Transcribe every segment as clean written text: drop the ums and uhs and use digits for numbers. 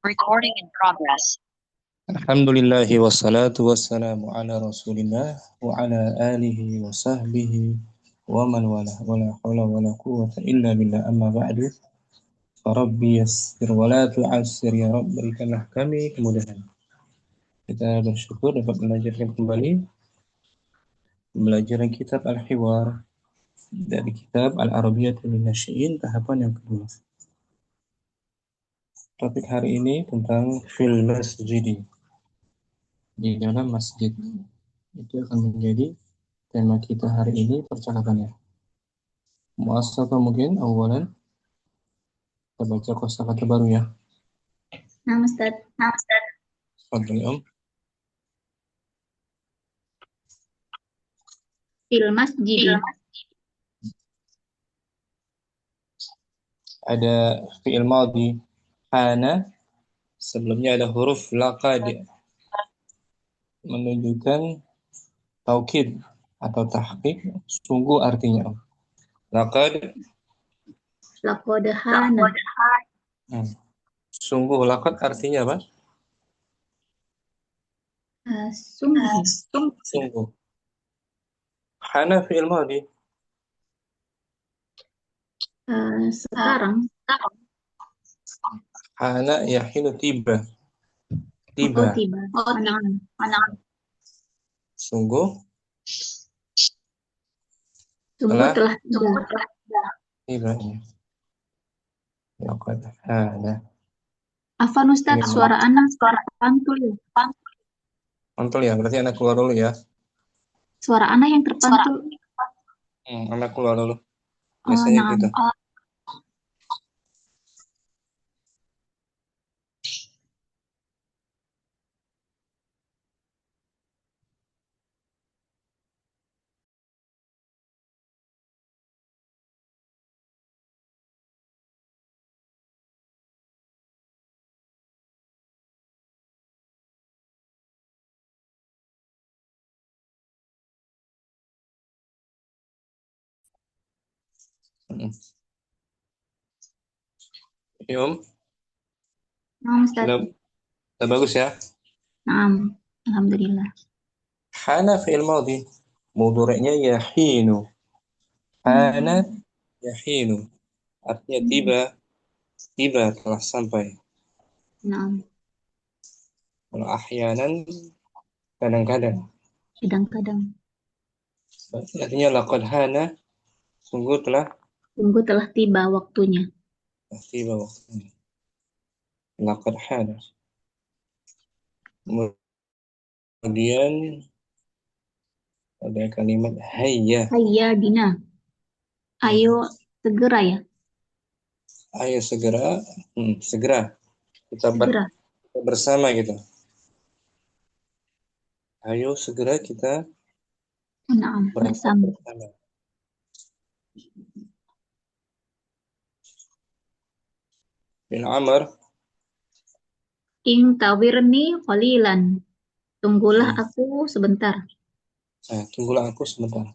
Recording in progress. Alhamdulillah wassalatu wassalamu ala Rasulillah wa ala alihi wa sahbihi wa man wala wala hawla wala quwwata illa billah amma ba'du. Rabbi yassir wa la tu'assir ya Rabb, berikanlah kami kemudahan. Kita bersyukur dapat belajarkan kembali pembelajaran kitab Al-Hiwar dari kitab Al-Arabiyatul Nasyi'in tahapan yang kedua. Topik hari ini tentang fil masjidi, di dalam masjid. Itu akan menjadi tema kita hari ini, percakapannya. Muasabah mungkin awalan kita baca kosakata baru ya. Nah, Ustaz. Fadli Om. Fil masjid. Ada fi'il madhi hana, sebelumnya ada huruf laqad menunjukkan taukid atau tahqiq, sungguh artinya. Laqad hana. Sungguh, laqad artinya apa? Sungguh. Hana fi'il madhi. Sekarang. Hana yahinu tiba. Tiba. Tiba. Mana? Sungguh telah tiba. Laqad hana. Afan Ustaz, suara anak pantul ya. Mantul ya, berarti anak keluar dulu ya. Suara anak yang terpantul. Anak keluar dulu. Biasanya gitu. Om. Nah, Ustaz. Sudah bagus ya. Naam, alhamdulillah. Hana fi'il madhi, mudhari'nya yahinu. Hana yahinu, artinya tiba telah sampai. Naam. Kalau ahyanan kadang-kadang. Artinya laqad hana, sungguh telah tiba waktunya. Tiba waktunya. Laqad hana. Kemudian ada kalimat hayya. Hayya bina. Ayo segera ya. Ayo segera, segera. Kita bersama gitu. Ayo segera kita bersama. Bin Amr. Intawirni qalilan. Tunggulah aku sebentar. Tunggulah aku sebentar.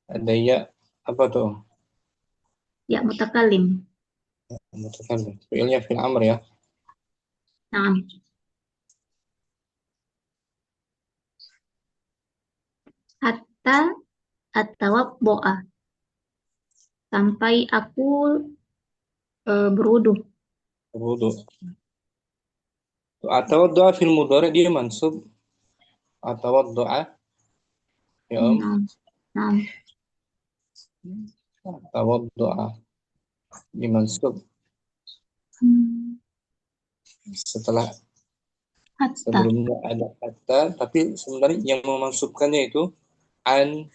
Ada ya, apa tuh? Ya mutakalim. Mutakalim. Fi'ilnya fil amr ya. Naam. Hatta atawabbo'a. Sampai aku berwudu. Atau doa fil mudhari dia mansub. Atau doa ya Om. Naam. Atau doa dimansub setelah sebelumnya ada hatta, tapi sebenarnya yang memansubkannya itu an,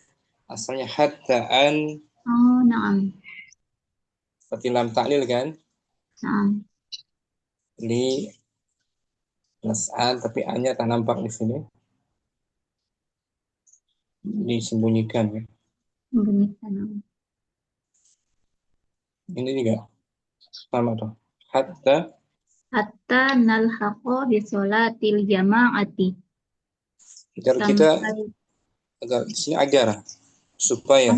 asalnya hatta an. Naam. Seperti lam ta'lil kan? Naam. Li nas'an, tapi an-nya tak nampak di sini. Disembunyikan ya. Ini juga sama tuh. Hatta nalhaqa bi sholatil jama'ati. Kita agar di sini supaya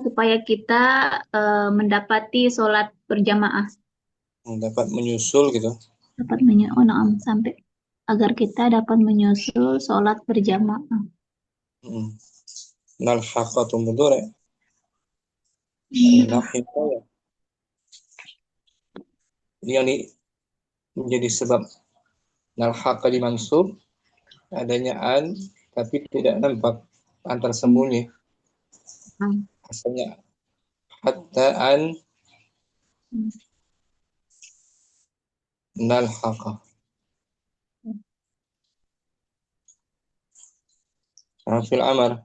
supaya kita mendapati sholat berjamaah. dapat menyusul gitu. Dapat sampai agar kita dapat menyusul sholat berjamaah. Nalhaqatu mudhari. Lahiqa ya. Ini yang menjadi sebab nalhaqa dimansub adanya an tapi tidak nampak, antar sembunyi. Asalnya hatta an nalhaqa. Fil amar.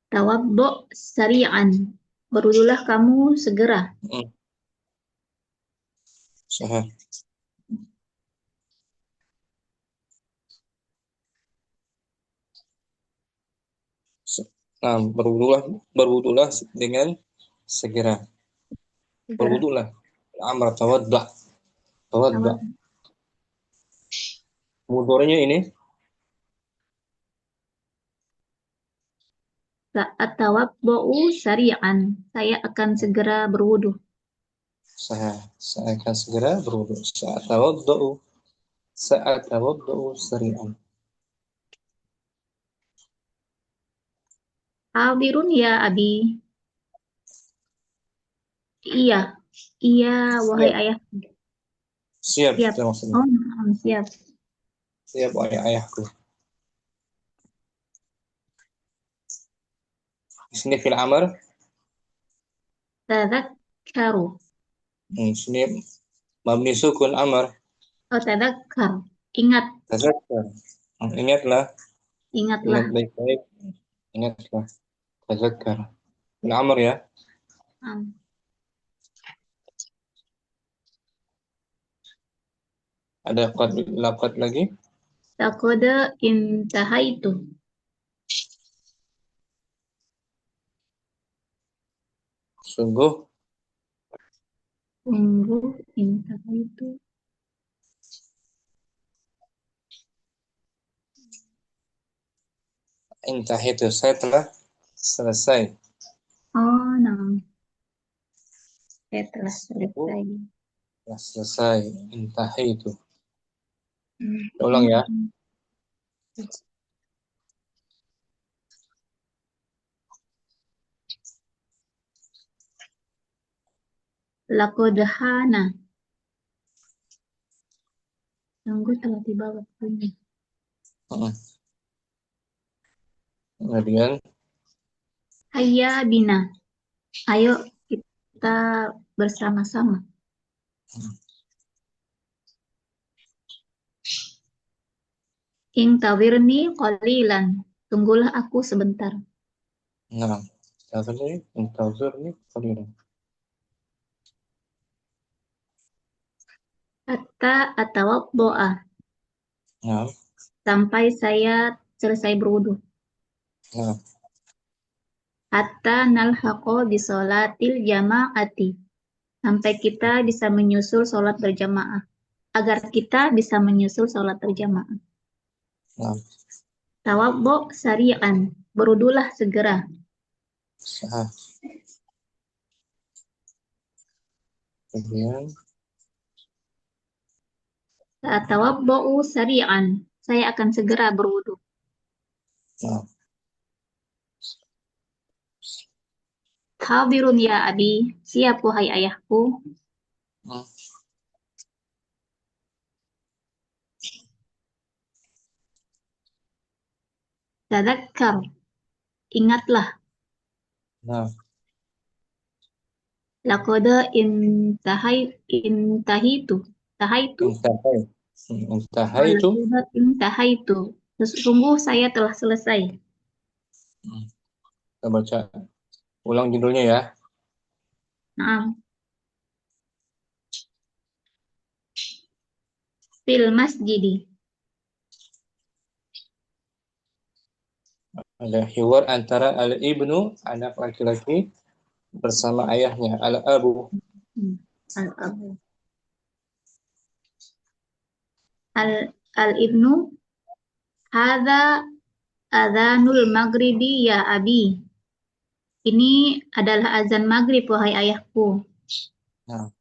Tawaddo sari'an. Berwudulah kamu segera. Sahih. Nah, berwudulah dengan segera. Berwudulah. Amar tawadda. Tawadda. Mudhari'nya ini Saat tawaddo'u sari'an. Saya akan segera berwudu. saya akan segera berwudu. Saat tawaddu sari'an. Hadirun ya abi. Iya. Iya, wahai ayah. Siap, Siap. itu maksudnya. Oh, siap. Siap, wahai ayahku. Di sini fil amr. Tadzakkaru. Di sini mabni sukun amr. Oh, tadzakkar. Ingat. Tazakkar. Ingatlah. Ingatlah. Ingat baik-baik. Ingatlah. Tazakkar. Fil amr ya. Ada laqad lagi. Laqad intahaitu. Sungguh Intahaitu. intahitu, saya telah selesai. Oh, nah. Saya telah selesai. Telah selesai. Intahitu. Ulang ya. Laqad hana. Sungguh telah tiba waktunya. Kemudian Hayya bina. Ayo kita bersama-sama. Intawirni qalilan. Tunggulah aku sebentar. nah, intazirni qalilan. Hatta atawaddo'a. Nah, Sampai saya selesai berwudu. nah, Hatta nalhaqo bisolatil jama'ati. Sampai kita bisa menyusul sholat berjamaah. Agar kita bisa menyusul sholat berjamaah. nah. Tawaddo sari'an. Berwudulah segera. Sah. Kemudian Tawaddo'u sari'an. Saya akan segera berwudu. nah, Hadirun ya abi. Siap wahai ayahku. nah, Tadzakkar. Ingatlah. nah. Laqad intahitu. Tahaitu. Intahaitu. Laqad intahaitu. Sesungguh saya telah selesai. Kita baca ulang judulnya ya. Nah. Fil masjidi. Ada hiwar antara al-ibnu, anak laki-laki, bersama ayahnya, al-abu. Al-abu. Al-ibnu. Hadza adzanul maghribi ya abi. Ini adalah azan maghrib wahai ayahku. Nah,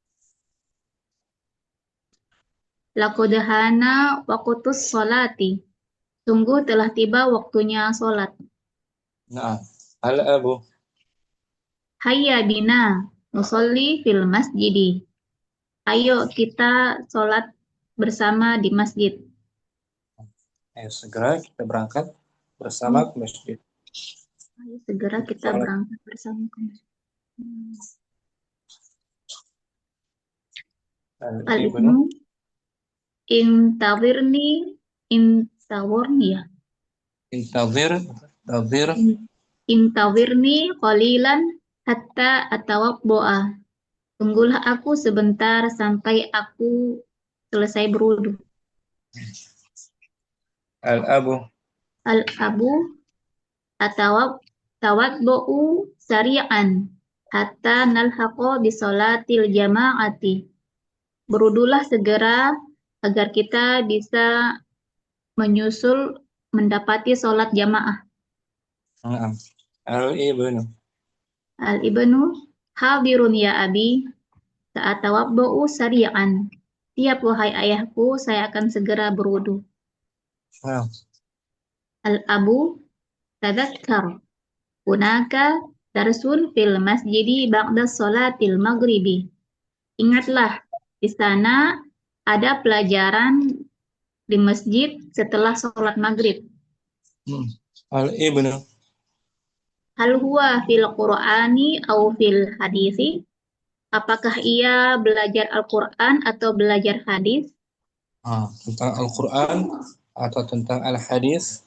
Laqad hana waqtus sholati. Sungguh telah tiba waktunya sholat. Nah, al-abu. Hayya bina nusolli fil masjidi. Ayo kita sholat bersama di masjid. Ayo segera kita berangkat bersama Oh, ke masjid. ayo segera kita Sholat berangkat bersama ke masjid. al-ibnu. Al-ibnu intawirni intawurni ya. Intazir. Tazir. Intawirni qalilan hatta atawabbo'a. Tunggulah aku sebentar sampai aku selesai berwudu. Al-abu. Al-abu atawab tawaddu'u sari'an hatta nalhaqo bisolatil jama'ati. Berudulah segera agar kita bisa menyusul mendapati sholat jamaah. Nah, al-ibnu. Al-ibnu hadirun ya abi saat tawaddu'u sari'an. Siap wahai ayahku, saya akan segera berwudu. Nah, Al-abu tadzakkar. Hunaka darsun fil masjidi ba'da sholatil maghribi. Ingatlah, di sana ada pelajaran di masjid setelah sholat maghrib. al-ibnu. Hal huwa fil Qur'ani au fil hadisi? Apakah ia belajar Al-Quran atau belajar hadis? Tentang Al-Quran atau tentang Al-Hadis.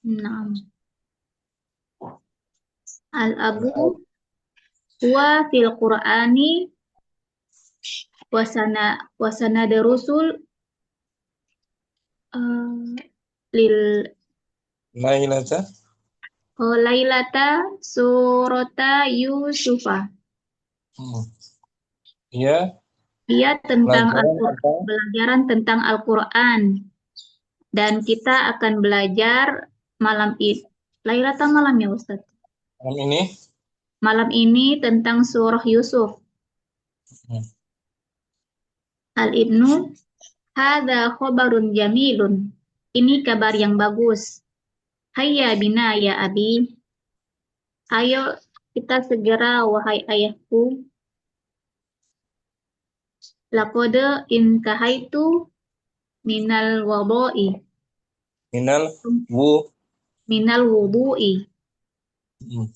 Naam. Al-abu huwa fil Qur'ani wasana derusul lil Lailata. lailata surata Yusufa. Hmm. Ia Ia tentang pelajaran tentang pelajaran tentang Al-Quran dan kita akan belajar malam ini. Lailata malam ya Ustaz. malam ini. Malam ini tentang surah Yusuf. Hmm. Al-Ibnu hadza khobarun jamilun. Ini kabar yang bagus. Hayya bina ya abi. Ayo kita segera wahai ayahku. Laqad intahaitu minal wadu'i. Minal wu. Minal wudu'i. Hmm.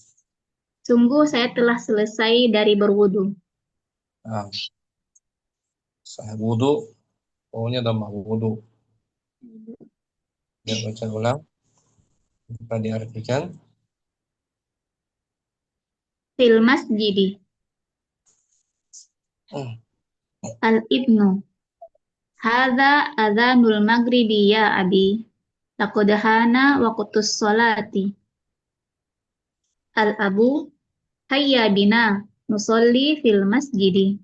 Sungguh saya telah selesai dari berwudu. Nah, sahih wudu. Pokoknya tambah wudu. Biar baca ulang. Kita diartikan. Fil masjidi. Hmm. Al-Ibnu. Hadza adzanul maghribi ya abi. Laqad hana waqtus sholati. Al-abu hayya bina nusolli fil masjidi.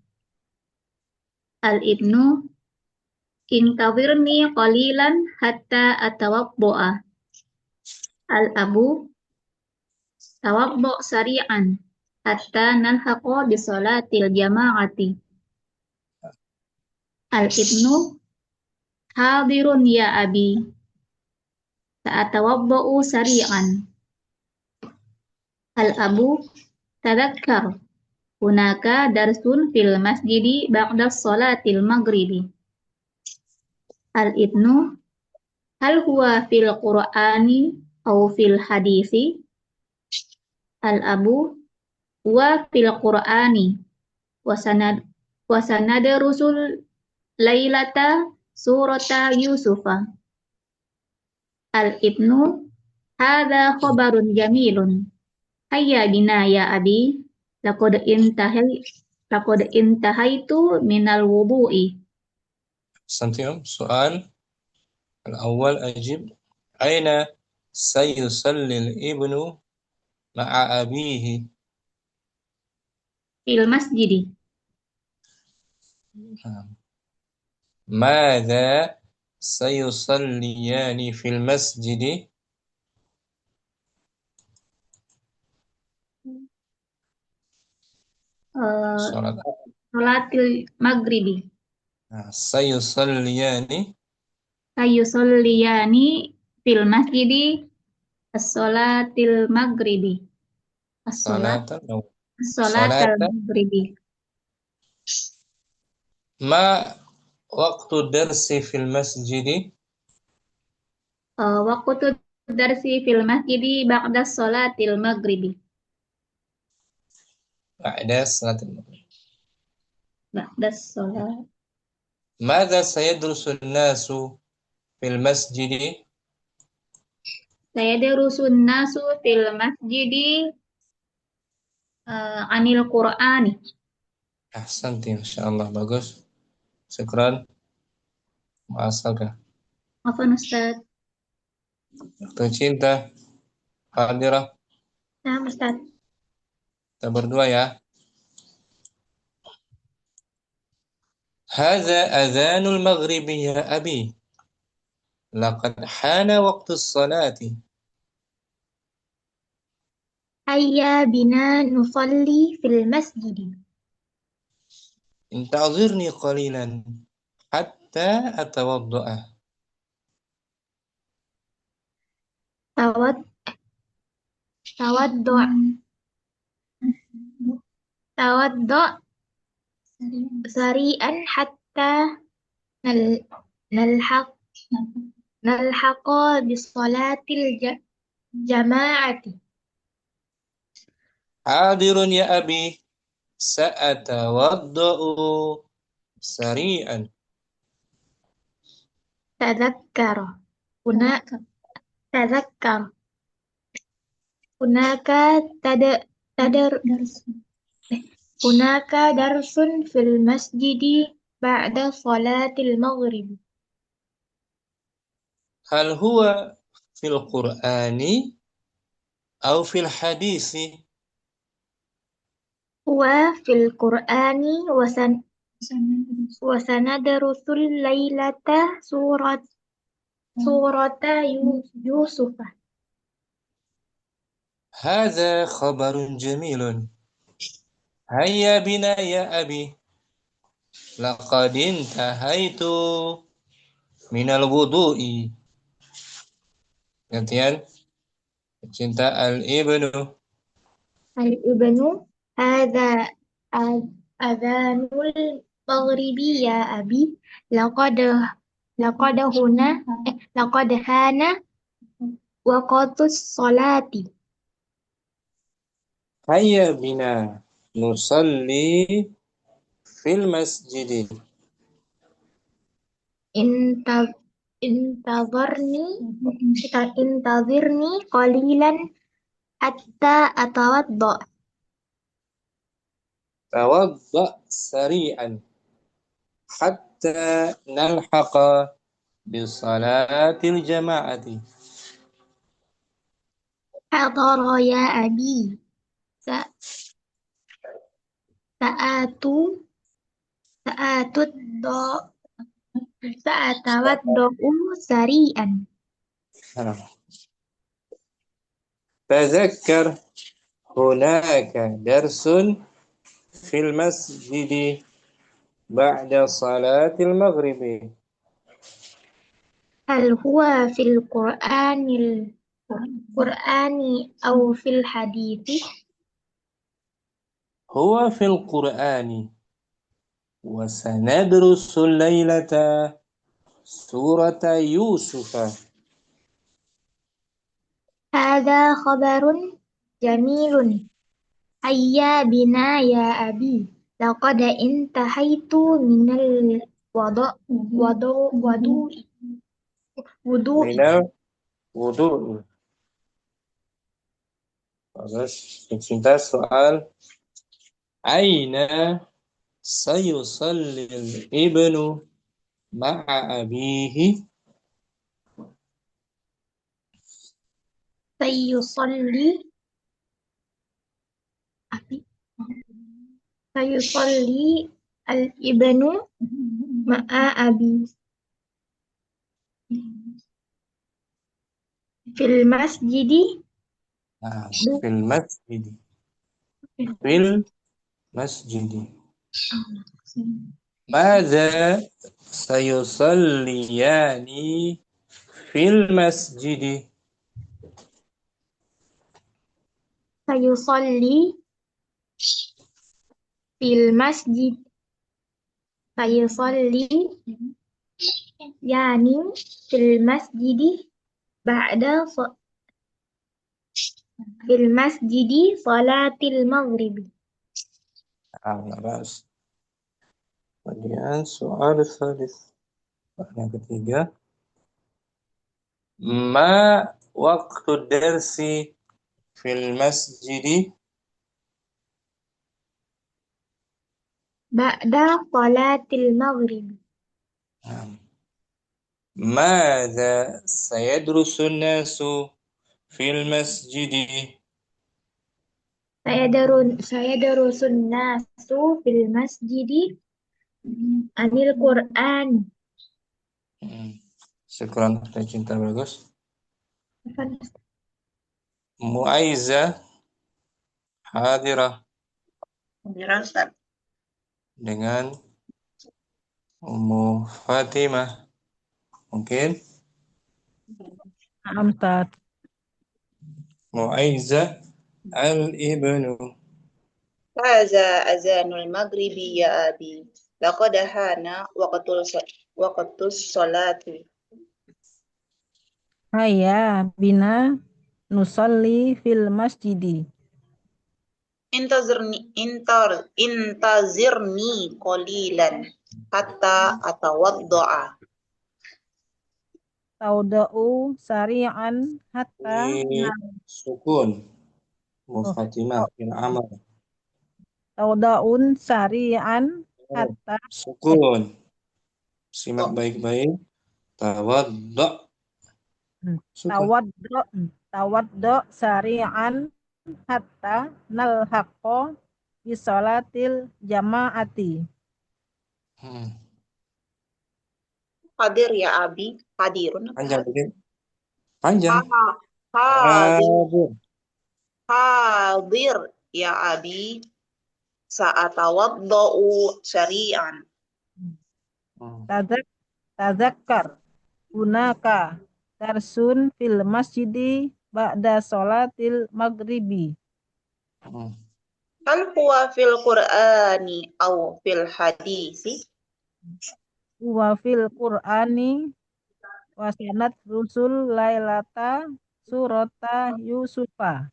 Al-ibnu intawirni qalilan hatta atawabbo'a. Al-abu tawabbo' sari'an hatta nalhaqo bisolatil jama'ati. Al-ibnu hadirun ya abi ta'atawabbo'u sari'an. Al-abu tadzakkar. Hunaka darsun fil masjidi ba'da sholatil maghribi. Al-ibnu hal huwa fil Qur'ani au fil hadisi? Al-abu huwa fil Qur'ani wasanad rusul lailata surata Yusufa. Al-ibnu hadza khabarun jamilun. Hayya bina ya abi. Laqad intahaitu minal wudu'i. Santiam, soal. Al-awwal ajib. Aina sayusalli al-ibnu ma'a abihi. Fil masjidi. Mada sayusalliyani fil masjidi. Uh, Salat Salatil maghribi. Nah, sayusalliyani. Sayusalliyani fil masjidi as-salatil maghribi. As-salat Salatan. No. as-salatal Salata. maghribi. Ma waktu darsi fil masjidi. Waqtu darsi fil masjidi ba'da salatil maghribi. Ba'da salatil maghrib. Ba'da salat. Mada sayadrusun nasu fil masjidi. Saya darusun nasu fil masjidi anil Qur'ani. Ahsanti, insyaallah bagus. Syukran. Ma'asalka. Afwan Ustaz. Waktu cinta. Hadirah. Nah, Ustaz. Kita berdua ya. Hadza adhanul maghribi ya abi. Laqad hana waqtus salati. Hayya bina nusalli fil masjidi. Intazirni qalilan hatta atawadda'a. Tawad tawaddu tawaddu sari'an hatta nal nalhaq nalhaqa bis salatil jama'ati. Hadirun ya abi. Sa'atawadda'u sari'an. Tadzakkara. Hunaka tadzakkara. Hunaka tadar Hunaka darsun fil masjidi ba'da salatil maghrib. Hal huwa fil Qur'ani aw fil hadisi? Huwa fil Qur'ani wa sanadrusul lailata surata Yusuf. Hadza khabarun jamilun. Hayya bina ya abi. Laqad intahaitu minal wudu'i. Gantian. Cinta al-ibnu. Al-ibnu hadza adhanul maghribi ya abi. Laqad laqad huna laqad hana waqtus salati. Hayya bina nusalli fil masjidi. Inta intazirni intazirni qalilan hatta atawadda. Tawadda sari'an hatta nalhaqa bi salatil jama'ati. Hadara ya abi. Sa Sa'atu sa'atud do sa'atawaddu sari'an. Tazakkar hunaka darsun fil masjidi ba'da salatil maghribi. Hal huwa fil Qur'ani aw fil hadithi? Huwa fil Qur'ani wa sanadrusu laylata surata Yusufa. Hadza khabarun jamilun. Hayya bina ya abi. Laqad intahaitu minal wadu wadu wadu'i wudu'i. Minal wudu'i. Bagus. Cinta soal aina sayusalli al-ibnu ma'a abihi. Sayusalli abi. Sayusalli al-ibnu ma'a abi fil masjidi Nah, fil masjidi. Fil masjidi. ماذا سيصليان في المسجد؟ Sayusolli fil masjid. Sayusolli yani fil masjidi ba'da fil masjidi salatil maghrib. Bagus. Kemudian soal salis. Yang ketiga. Ma waktu dersi fil masjidi? Ba'da salatil maghrib. ماذا سيدرس الناس في المسجد؟ Saya darusun nasu fil masjidi anil Qur'an. Syukran, cinta bagus. Muaiza hadirah Dirasa. dengan Ummu Fatimah. Mungkin Ustaz. Muaiza al-ibnu. Haza azanul maghribi ya abi. Laqad hana waqtus salati. Haya bina nusalli fil masjidi. Intazirni qalilan hatta atawaddoa. Tauda'u sari'an hatta Sukun Ummu Fatimah bin Amr. tauda'un sari'an hatta Sukun. Simak baik-baik. Tawaddo. tawaddo sari'an hatta nalhaqo bisolatil jama'ati. Hadir ya abi. Hadirun. Panjang dikit. Panjang. Hadir. Hadir ya abi. Sa'atawaddo'u syari'an. Tazakkar hunaka darsun fil masjidi ba'da sholatil maghribi. Hal huwa fil Qur'ani aw fil hadisi? Wa fil Qur'ani wasanat rusul lailata surata Yusufa.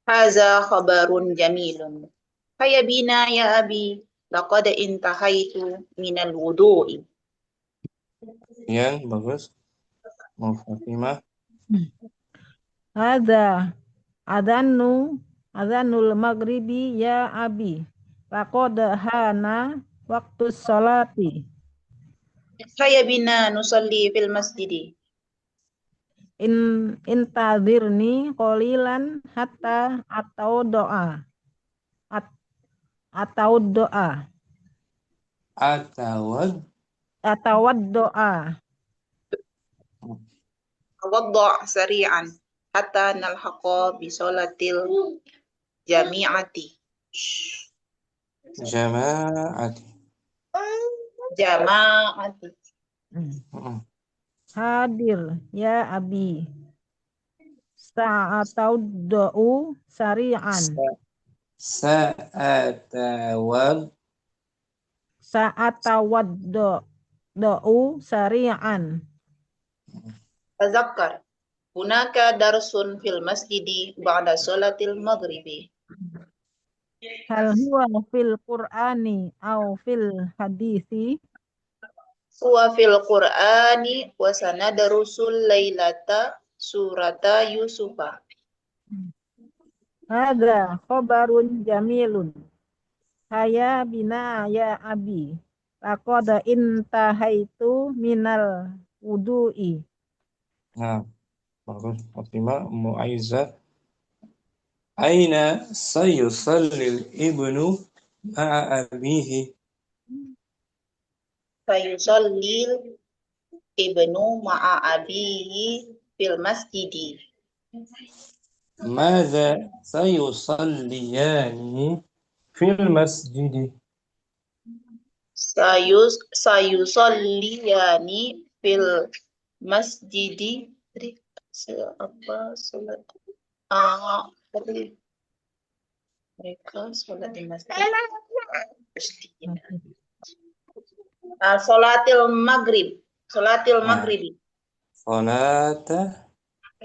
Haza khabarun jamilun. Hayya bina ya abi. Laqad intahaitu minal wudu'i. Yang bagus. Ummu Fatimah. Hadza adhanul maghribi ya abi. Laqad hana waktu sholati. Hayya bina nusalli fil masjidi. Intadhirni qalilan hatta atau doa. Tawaddo' sari'an hatta nalhaqa bi sholatil jami'ati. Jama'ati. Hadir ya abi. Sa'atau sari'an. Sa'atawaddu sari'an. Tazakkar. Hunaka darsun fil masjidi ba'da sholatil maghribi. Hal huwa fil Qur'ani au fil hadisi? Huwa fil Qur'ani wa sanadrusul lailata surata Yusufa. Hadza khabarun jamilun. Haya bina ya abi. Laqad intahaitu minal wudu'i. Nah, bagus. Fatimah Mu'aiza. Aina sayusallil ibnu ma'a abihi? Sayusallil ibnu ma'a abihi fil masjidi. Madza sayusalliyani fil masjidi? sayusalliyani fil masjidi. Tadi apa sholat? Tadi mereka sholat di masjid. Sholatil maghrib. Sholatil Nah, maghribi. salata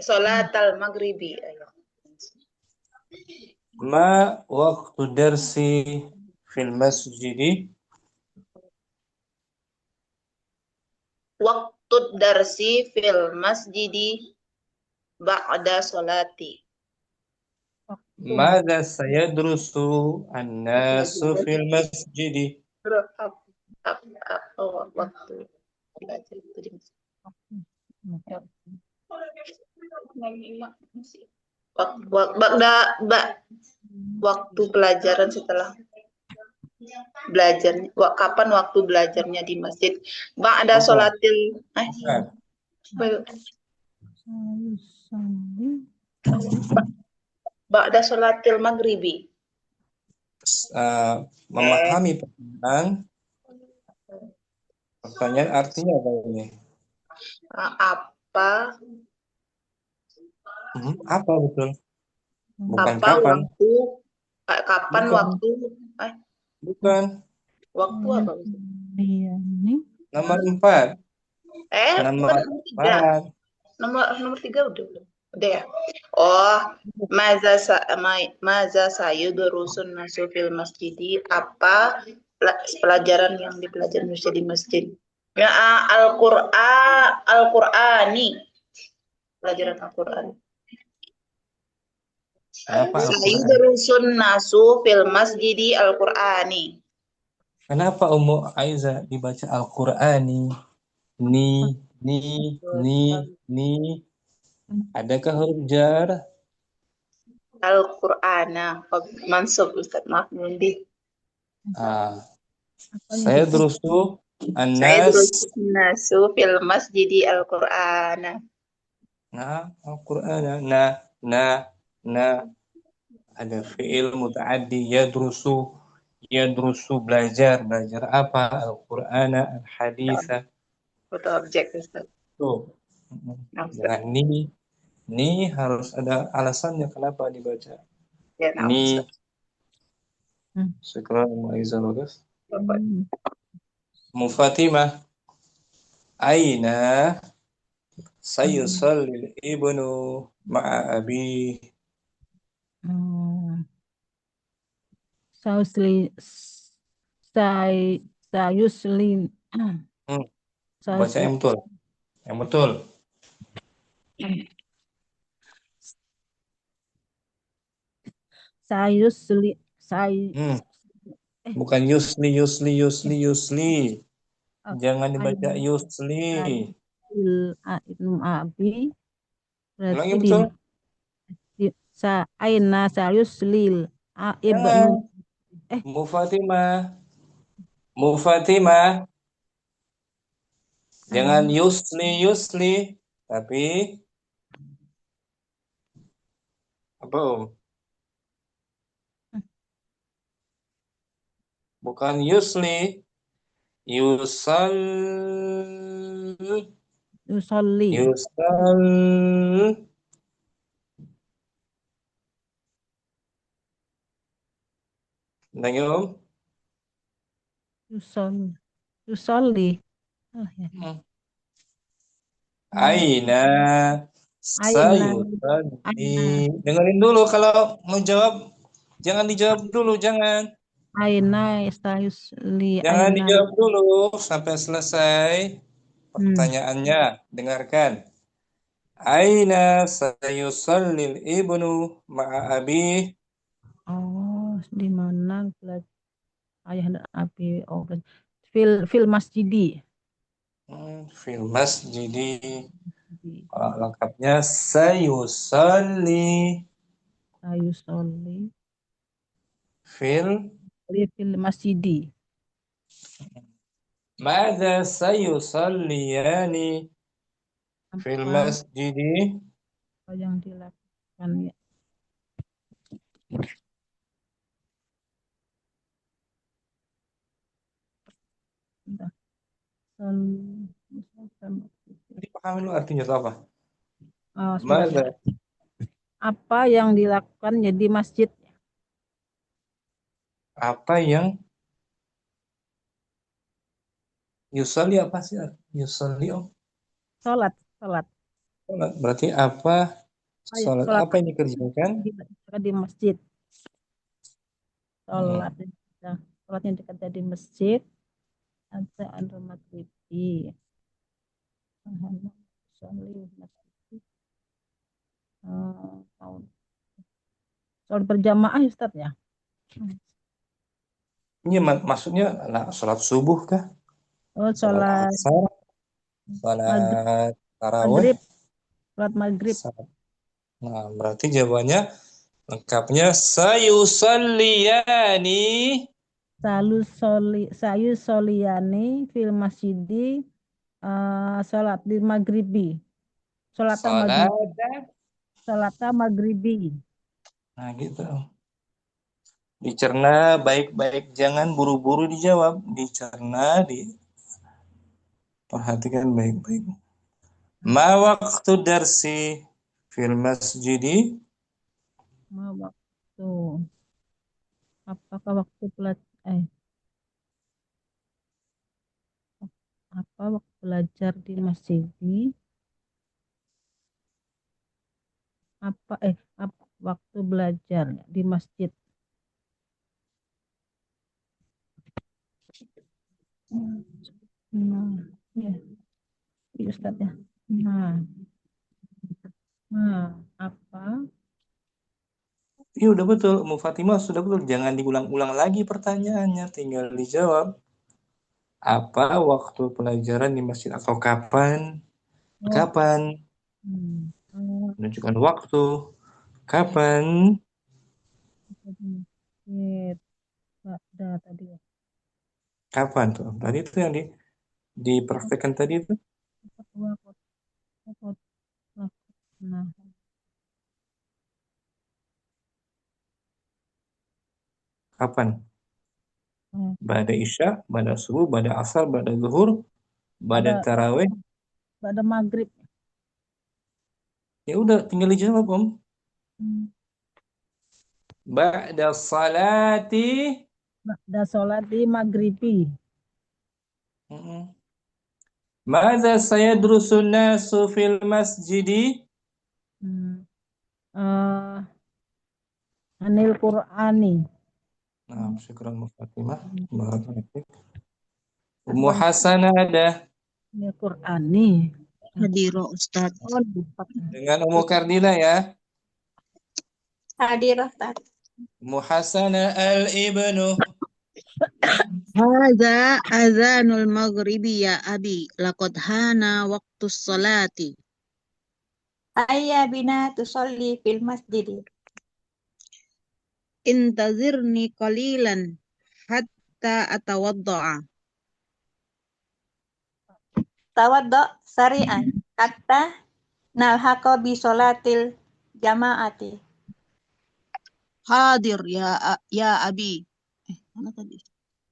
Sholatal maghribi. Ayo. ma waktu darsi fil masjidi. Waktu darsi fil masjidi ba'da sholati. Mada sayadrusu an-nasu fil masjidi. Waktu belajar itu di masjid. Waktu pelajaran setelah belajarnya. Kapan waktu belajarnya di masjid? Ba'da Bukan. sholatil. Bukan. Ba'da sholatil maghribi. Memahami pertanyaan artinya apa ini? Apa Apa betul? Bukan apa kapan. waktu kapan Bukan. waktu Bukan. waktu apa? Nomor 4. Nomor Bukan nomor 3 udah belum? Udah ya. Oh, maza sayudrusun nasu fil masjidi. Apa pelajaran yang dipelajari di masjid? Ya, Al-Qur'ani. Pelajaran Al-Qur'an. Kenapa Al-Quran? Sayudrusun nasu fil masjidi Al-Qur'ani. Kenapa Ummu Aiza dibaca Al-Qur'ani? Ni. Adakah huruf jar? Al-Qur'ana. Mansub Ustaz, maaf Mundi. Saya drusu Saya an-nas. nasu fil masjidi Al-Qur'ana. Nah, Al-Qur'ana. Na. Ada fi'il muta'addi yadrusu belajar apa? Al-Qur'ana, al-haditha. Foto objek Ustaz. Tuh. Jangan ni harus ada alasannya kenapa dibaca. Ya, Ni. Sekarang Aiza bagus. Mufatimah. Aina sayusalli ibnu ma'a abi. Sayusli Baca yang betul. Yang betul. Sayusli Bukan yusli. Jangan dibaca yusli. Ibnu Abi Ulangi berarti betul. Aina sayuslil ibnu Jangan. Mufatimah. Jangan yusli. Tapi apa bukan yusli. yusolli Ulangi Om. yusolli Aina sayusalli. Dengerin dulu kalau mau jawab. Jangan dijawab dulu, jangan. Aina sayusli Jangan aina dijawab dulu sampai selesai pertanyaannya. Dengarkan. Aina sayusallil ibnu ma'a abi. Oh, di mana ayah dan abi? Oh, fil masjidi. Fil masjidi. Lengkapnya sayusalli fil masjidi. Mada sayusalliyani fil masjidi. Apa yang dilakukan ya? Dipahami lu artinya itu apa? Sebentar ya. Mada Apa yang dilakukan di masjid? apa yang yusolli apa sih? Yusolli Sholat, sholat. sholat. Berarti apa Ya, sholat sholat apa yang dikerjakan? di masjid. Hmm. Sholat, ya, sholatnya dikerja di masjid. Ada anul maghribi. Sholat masjid. Sholat berjamaah ya, Ustaz ya. Ini maksudnya sholat subuh kah? Sholat Sholat asar, maghrib, sholat taraweh. maghrib, sholat maghrib. Nah, berarti jawabannya lengkapnya sayusalliyani. Sayu soliani fil masjidi sholat di maghribi. Sholata maghrib, Sholat. sholata maghribi. Nah, gitu. Dicerna baik-baik, jangan buru-buru dijawab. Dicerna, diperhatikan baik-baik. Ma waktu darsi fil masjidi? Ma waktu, apakah waktu apa waktu belajar di masjid? Apa waktu belajar di masjid? Nah, ya, iya, Ustaz ya. Apa? Iya udah betul, Ummu Fatimah sudah betul. Jangan diulang-ulang lagi pertanyaannya, tinggal dijawab. Apa waktu pelajaran di masjid atau kapan? Oh, Kapan? Menunjukkan waktu. Kapan? di masjid. Ada tadi ya. Kapan tuh? Tadi itu yang dipraktekkan tadi itu. Nah, Kapan? eh, Bada isya, bada subuh, bada asar, bada zuhur, bada pada tarawih. pada maghrib. Ya udah, tinggal dijawab Om. Hmm. Ba'da salati. Ada sholat di maghribi. Mada sayadrusun nasu fil masjidi? Hmm. Anil Qur'ani. Nah, syukran Ummu Fatimah. Barakallahu fiik. Ummu Afwan, Hasanah ada. Anil Qur'ani. Hadiro Ustaz. Oh, lupa. Dengan Ummu Kardila ya. Hadirah Ustaz. Ummu Hasanah al-Ibnu. Hadza azanul maghribi ya abi. Laqad hana waqtus salati. Ayya bina tusolli fil masjid. Intazirni qalilan hatta atawadda'a. Tawaddo sari'an hatta nalhaqa bi sholatil jama'ati. Hadir ya abi. Mana tadi?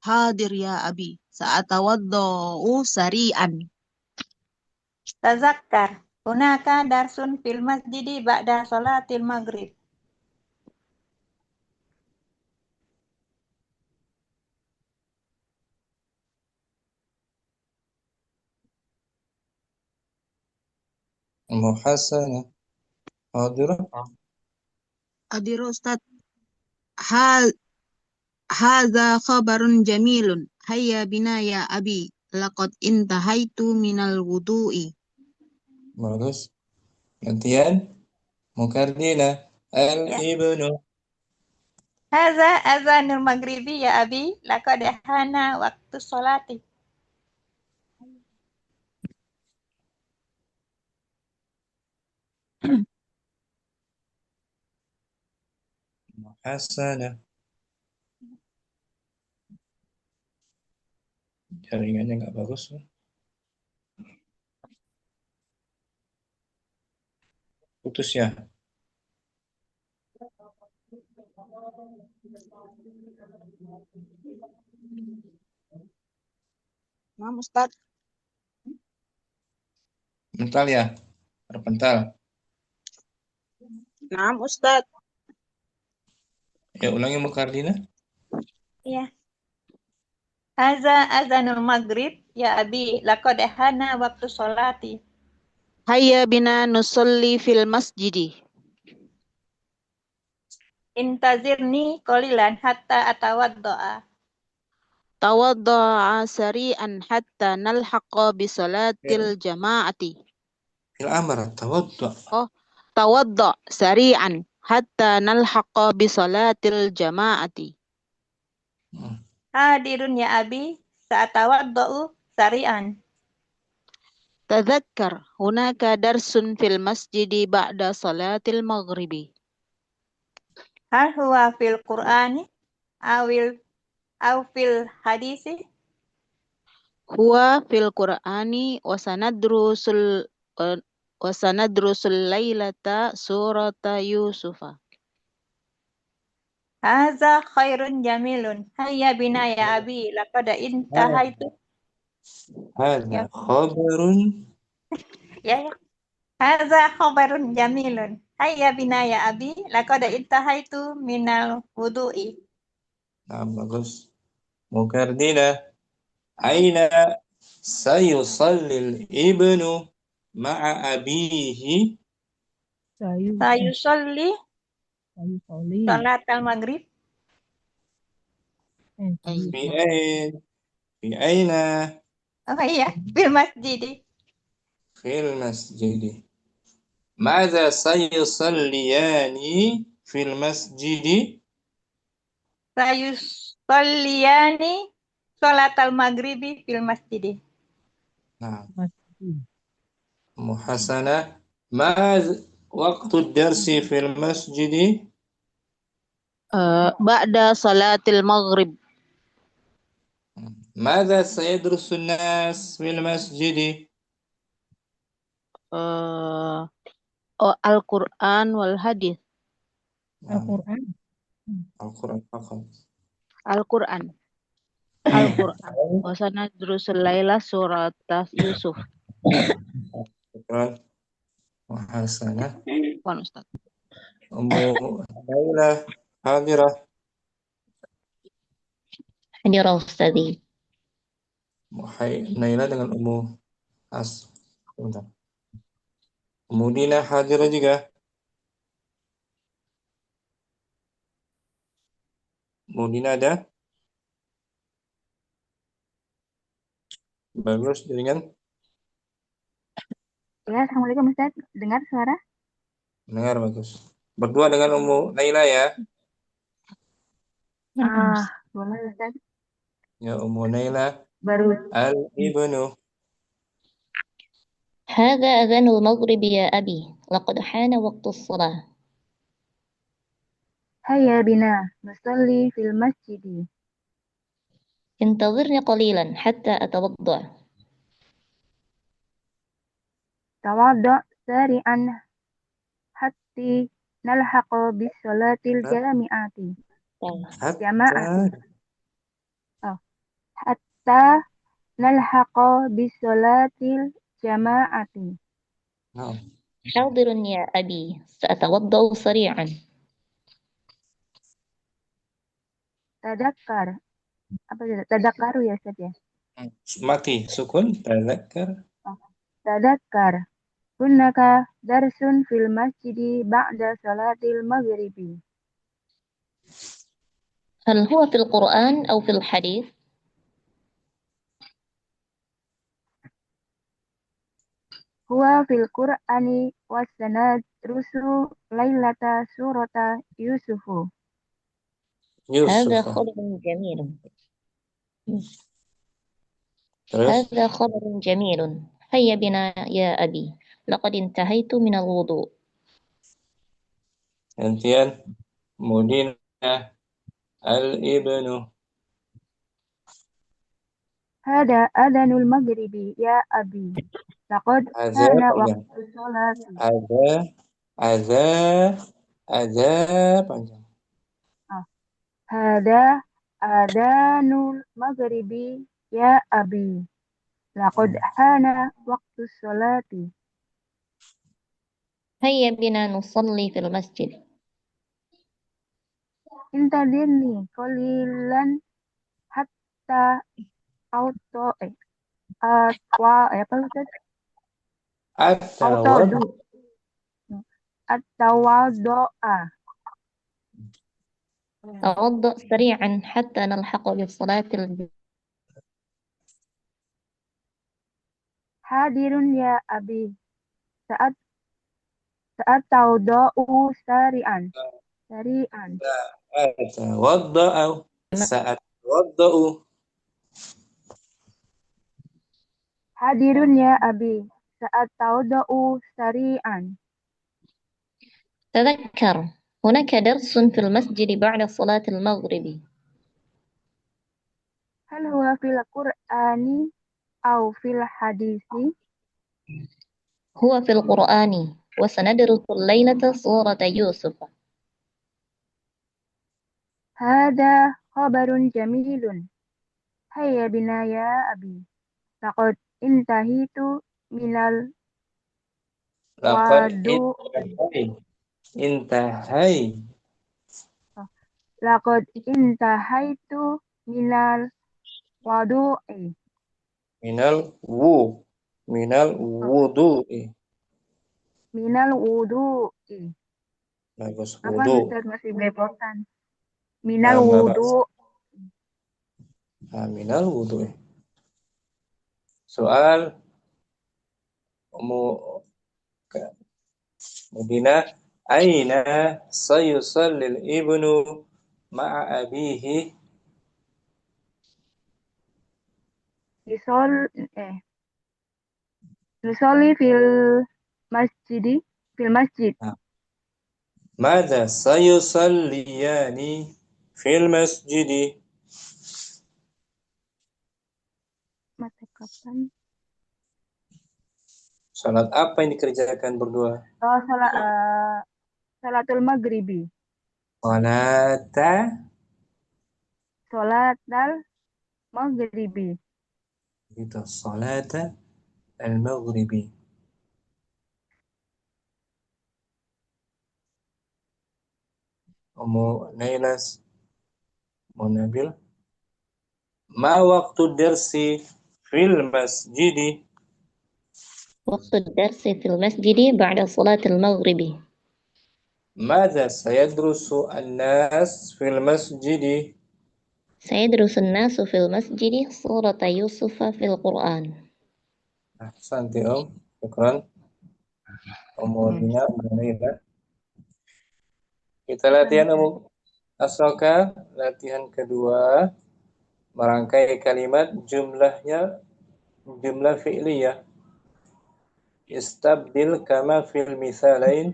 Hadir ya abi. Sa'atawadda'u sari'an. Tazakkar hunaka darsun fil masjidi ba'da sholatil maghrib. Ummu Hasanah. Hadirah. Hadir Ustaz. Hadza khabarun jamilun. Hayya bina ya abi. Laqad intahaitu minal wudu'i. Bagus. Gantian. Mukardila Ya. al-Ibnu. Haza azanul maghribi ya abi. Laqad hana waktu sholati. Hasanah. Jaringannya nggak bagus. Putus ya. Nah, Ustaz. Mental ya? Terpental. Naam Ustaz. Ya, ulangi Mukardina. Iya. Haza azanul maghrib ya abi. Laqad hana waktu sholati. Hayya bina nusalli fil masjidi. Intazirni qalilan hatta atawaddoa. Tawadda'a sari'an hatta nalhaqa bi salatil jama'ati. Fil amr, tawaddu. Oh, tawadda' sari'an hatta nalhaqa bi salatil jama'ati. Hadirun ya abi. Sa'atawaddo'u sari'an. Tadzakkar hunaka darsun fil masjidi ba'da salatil maghribi. Hal huwa fil Qur'ani aw fil hadisi? Huwa fil Qur'ani wa sanadrusul lailata surata Yusufa. Haza khairun jamilun. Hayya bina ya abi. Laqad intahaitu. Hadza Ya, khabarun. ya, ya. Haza khabarun jamilun. Hayya bina ya abi. Laqad intahaitu minal wudu'i. Nah, bagus. Mukardina. Aina sayusallil ibnu ma'a abihi. Sayusolli Sayusolli. salat al-maghrib. Fi ain. Fi aina. Oh iya, fil masjidi. Fil masjidi. Mada sayusalliyani fil masjidi. Sayusolliyani salat al-maghribi fil masjidi. Nah, muhasana. Mada waktu darsi fil masjidi. Ba'da salatil maghrib. Mada sayadrusun nas fil masjidi. Al-Quran wal hadis. Al-Quran. Al-Quran faqat. Al-Quran. Al-Quran. Wa sanadrusul laila surat Yusuf. Syukran. Muhasana. Wan Ustaz. Ummu Naila hadirah. Hadirah Ustazi. Naila dengan Ummu As. Bentar. Ummu Dina hadirah juga. Ummu Dina ada? Bagus, jaringan. Ya, Assalamualaikum Ustaz. Dengar suara? Dengar bagus. Berdua dengan Ummu Naila ya. Boleh Ustaz. Ya Ummu Naila Baru. al-ibnu. هذا أذان المغرب يا أبي لقد حان وقت الصلاة. Hayya bina nusalli fil masjidi. انتظرني قليلا حتى أتوضأ. Tawadda sari'an hatti nalhaqa bis salatil jami'ati. Jama'ati. Hatta nalhaqa bis salatil jama'ati. حاضر يا أبي سأتوضأ سريعا. Tadakkar. Apa itu? Tadakkaru ya Ustaz ya? Mati, sukun, tadzakkar. Tadakkar. Hunaka darsun fil masjidi ba'da salatil maghribi. هل هو في القرآن أو في الحديث؟ Huwa fil Qur'ani wasanadrusu lailata surata Yusufu. هذا Yusuf. خبر جميل. Terus? هذا خبر جميل. هيا بنا يا أبي لقد انتهيت من الوضوء. Gantian. Mudina al-ibnu. Hada adhanul maghribi ya abi. Laqad Ada kana panjang. waqtu sholati. Ada panjang. Hada adhanul maghribi ya abi. Laqad hana waqtu sholati. هيا بنا نصلي في المسجد. انتظرني قليلا حتى أوضع apa Ustaz? At-tawad At-tawaddu'a. توضأ سريعا حتى نلحق بالصلاة Hadirun ya abi. Saat tawaddu'u sari'an. Atawadda'u saat tawadda'u. Hadirun ya abi. Saat tawaddu'u sari'an. تذكر هناك درس في المسجد بعد صلاة المغرب. Hal huwa fil Qur'ani au fil hadisi? هو في القرآن وسندرس الليلة سورة يوسف. Hada khabarun jamilun. Hayya bina ya abi. Laqad intahitu minal Laqad wadu. intahai. Laqad intahaitu minal wadu'i. Minal wudu'i. Minal wudu'i. Bagus, Apa wudu. Ustaz masih belepotan? Ma Minal wudu. minal wudu'i. Soal Mubina, aina sayusallil ibnu ma'a abihi? Yusolli fil masjid. Mada sayusalliyani fil masjidi? Mata kapan? Salat apa yang dikerjakan berdua? Oh, salatul maghribi. Salatal maghribi. Itu salata al-maghribi. Ummu Nailas, Munabil. Ma waktu dersi fil masjidi? وقت الدرس في المسجد بعد صلاة المغرب. ماذا سيدرس الناس في المسجد؟ سيدرس الناس في المسجد سورة يوسف في القرآن. أحسنت شكرا Dina, Munira. Kita latihan Asoka, latihan kedua, merangkai kalimat jumlahnya jumlah fi'liyah. Istabdil kama fil misalain.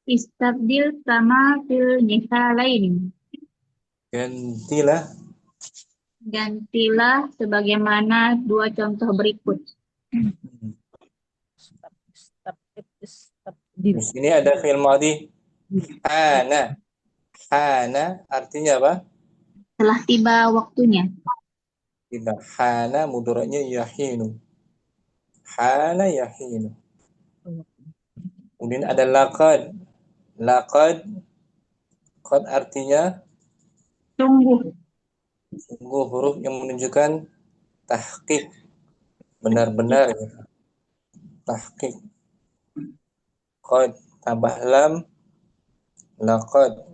Istabdil sama fil misalain. Gantilah sebagaimana dua contoh berikut. Di sini ada fi'il madhi. Hana artinya apa? Telah tiba waktunya. Tidak. Hana mudoranya yahinu. Hana yahinu. Kemudian ada laqad. Qad artinya Sungguh. huruf yang menunjukkan tahqiq, benar-benar gitu. Tahqiq. Qad tambah lam, laqad.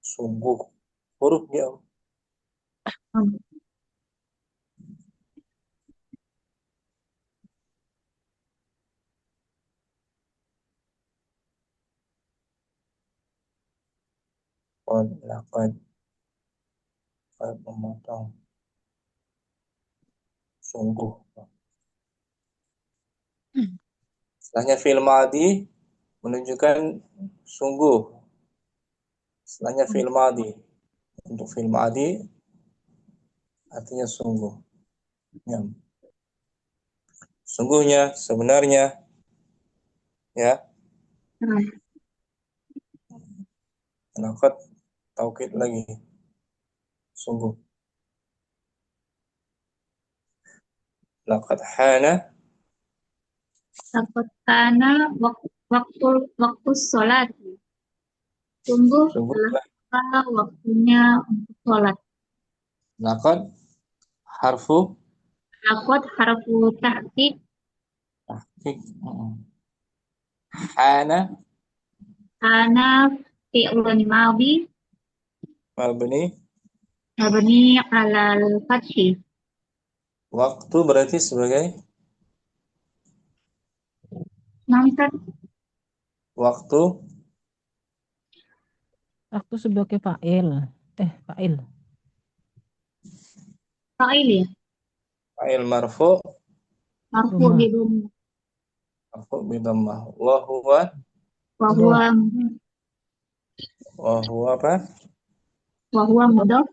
Sungguh huruf dia. Laqad memotong. Sungguh. Setelahnya fi'il madhi menunjukkan sungguh. Setelahnya fi'il madhi. Untuk fi'il madhi artinya sungguh. Ya. Sungguhnya, sebenarnya. Ya. Laqad taukid lagi. Sungguh. Laqad hana. Laqad kana waktu sholat. Sungguh Sungguh telah telah. tiba waktunya untuk sholat. Laqad harfu Laqad harfu tahqiq. tahqiq. Hana Kana fi'lun madhi mabni. mabni 'alal fathi. Waktu berarti sebagai Nampak waktu. Waktu sebagai fa'il. Fa'il. fa'il ya. Fa'il marfu. Marfu Rumah. bidum Marfu bidammah. Wa huwa. wa huwa Wa huwa apa? mudhaf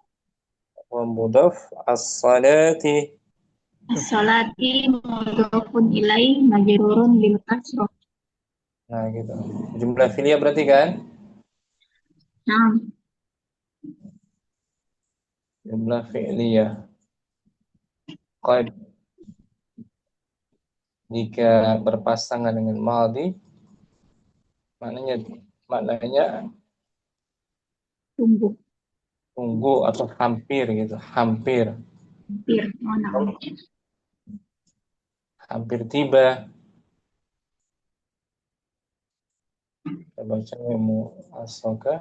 Wa mudhaf. As-salati. as-salati mudhafun ilaih majrurun bil kasrah. Nah gitu. Jumlah filia berarti kan? Nah, Jumlah fi'liyah. Qad jika berpasangan dengan madhi maknanya tunggu tunggu atau hampir gitu, hampir tiba. Kita baca mu asoka.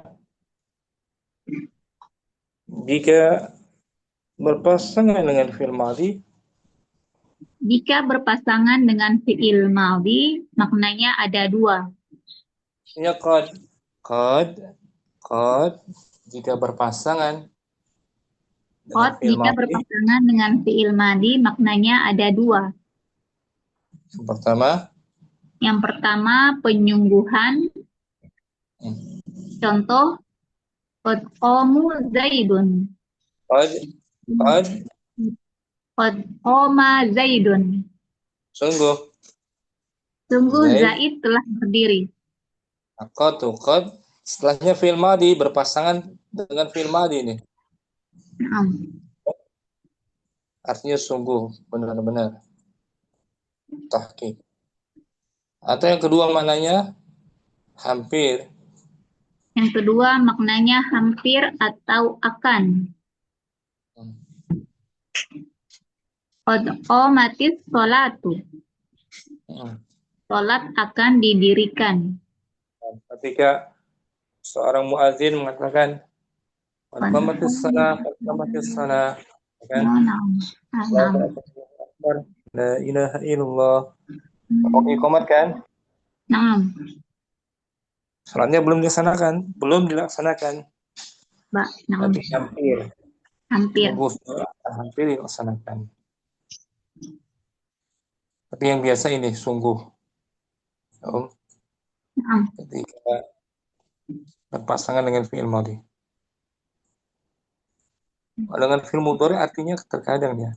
Jika berpasangan dengan fi'il madhi, Jika berpasangan dengan fi'il madhi, maknanya ada dua. ya qad jika berpasangan dengan Qad fi'il jika madhi. berpasangan dengan fi'il madhi, maknanya ada dua. Yang pertama penyungguhan. Contoh, qad qamu Zaidun. Qad Qad qama Zaidun. sungguh Zaid telah berdiri. qad setelahnya fi'il madhi berpasangan dengan fi'il madhi ini. Artinya sungguh, benar-benar. Tahqiq. Atau yang kedua maknanya hampir. Yang kedua maknanya hampir atau akan. Qad qamatis sholatu. Sholat akan didirikan. Ketika seorang muadzin mengatakan qad qamatis shalah, kan? La ilaha illallah. Oke, komat kan? Salatnya belum dilaksanakan. Tapi hampir dilaksanakan. Tapi yang biasa ini sungguh. Ketika berpasangan dengan fi'il madhi. Dengan fi'il mudhari artinya terkadang ya.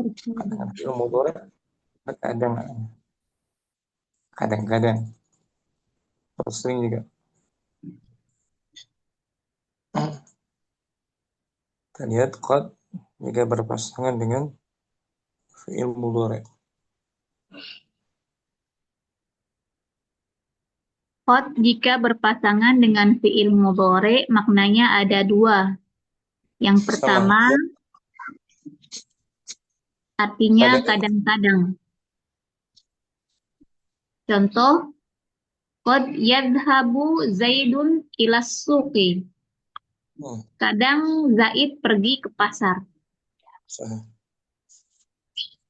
Dengan fi'il mudhari terkadang. Kadang-kadang. Terus sering juga. Kita lihat qad jika berpasangan dengan fi'il mudhari. Qad jika berpasangan dengan fi'il mudhari maknanya ada dua. Yang pertama artinya kadang-kadang. Contoh, qad yadhhabu Zaidun ilas suqi. Kadang Zaid pergi ke pasar.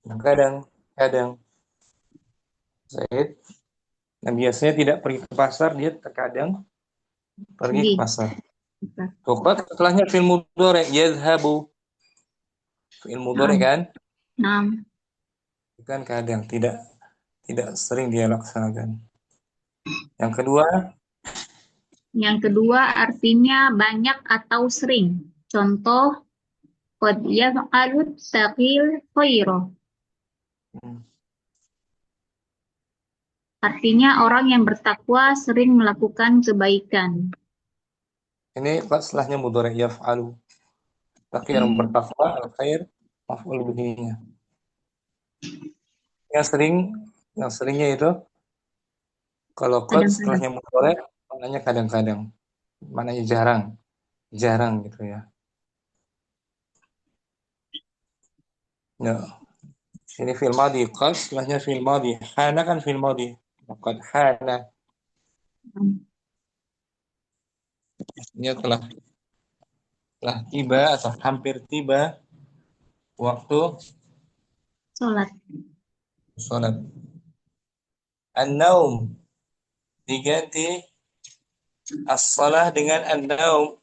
Kadang Zaid, nah biasanya tidak pergi ke pasar, dia terkadang pergi ke pasar. Qad setelahnya fi'il mudhari yadhhabu. Fi'il mudhari kan? Bukan kadang, tidak sering dia laksanakan. Yang kedua artinya banyak atau sering. Contoh, qad yaf'alut taqil khaira. Artinya orang yang bertakwa sering melakukan kebaikan. Ini setelahnya mudhari' yaf'alu. Tapi yang bertakwa al-khair maf'ul bihi-nya. Yang seringnya itu kalau qad Kadang-kadang. setelahnya mudhari' maknanya kadang-kadang. Maknanya jarang gitu ya. Ya. Ini fi'il madhi, qad setelahnya fi'il madhi. Hana kan fi'il madhi. Qad hana. Ini telah tiba atau hampir tiba waktu sholat. An-naum diganti as-salah dengan an-naum.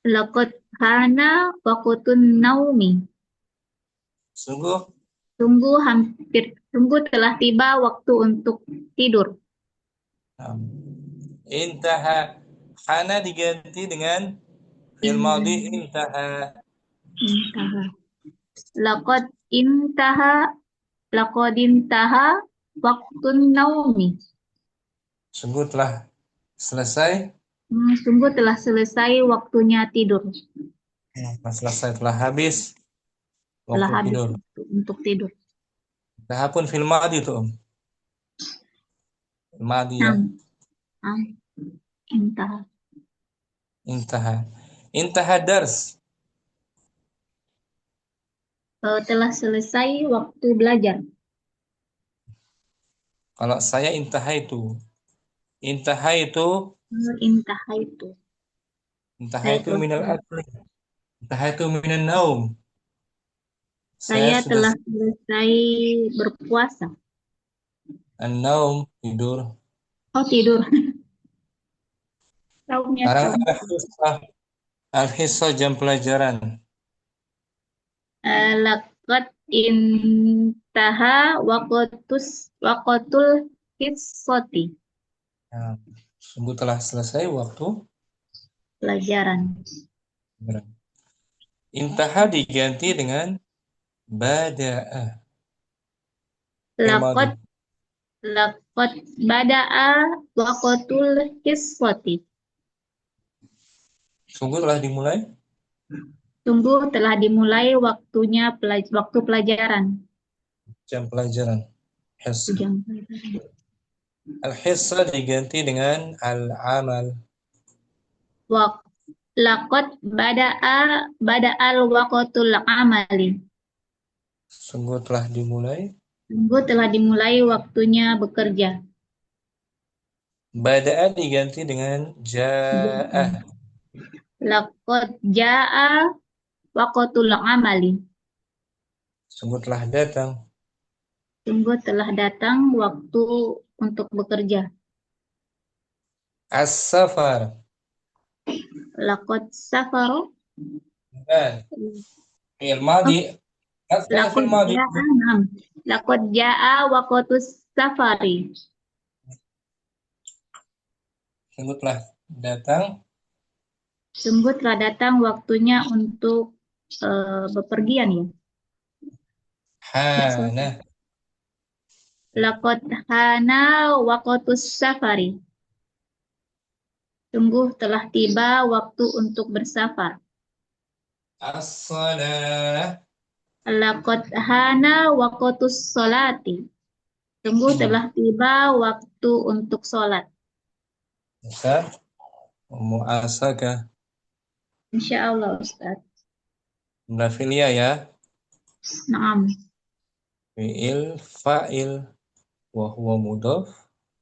Laqad hana waqtun naumi. Sungguh telah tiba waktu untuk tidur. Intaha. Hana diganti dengan fi'il madhi intaha. Laqad intaha waktun naumi. Sungguh telah selesai. Sungguh telah selesai waktunya tidur. Telah habis waktu tidur. Untuk tidur. Intaha pun fi'il madhi itu, Fi'il madhi ya. Intaha dars. Telah selesai waktu belajar. Kalau saya intaha itu minal akli. Intaha itu minan naum. Saya telah selesai berpuasa. An-naum tidur. Oh, tidur. Sekarang al-hissah jam pelajaran. Laqad intaha waqtul hissati. Sungguh telah selesai waktu Pelajaran. Intaha diganti dengan bada'a. Laqad bada'a waqtul hissati. Sungguh telah dimulai. Sungguh telah dimulai waktu pelajaran. Jam pelajaran. Al-hissah diganti dengan al-amal. Laqad bada'al waqtul amali. Sungguh telah dimulai. Sungguh telah dimulai waktunya bekerja. Bada'a diganti dengan ja'ah. Laqad ja'a waqtul amali. Sungguh telah datang. Sungguh telah datang waktu untuk bekerja. As-safar. Laqad safara. Fi'il madhi. Laqad ja'a waqtus safari. Sungguh telah datang. Sungguh telah datang waktunya untuk bepergian ya. Hana. Laqad hana waqtus safari. Sungguh telah tiba waktu untuk bersafar. As-salah. Laqad hana waqtus sholati. Sungguh telah tiba waktu untuk sholat. Bisa. Mu'asaka. Insyaallah Ustaz. Filia ya. Naam. Fi'il fa'il wa huwa mudhaf.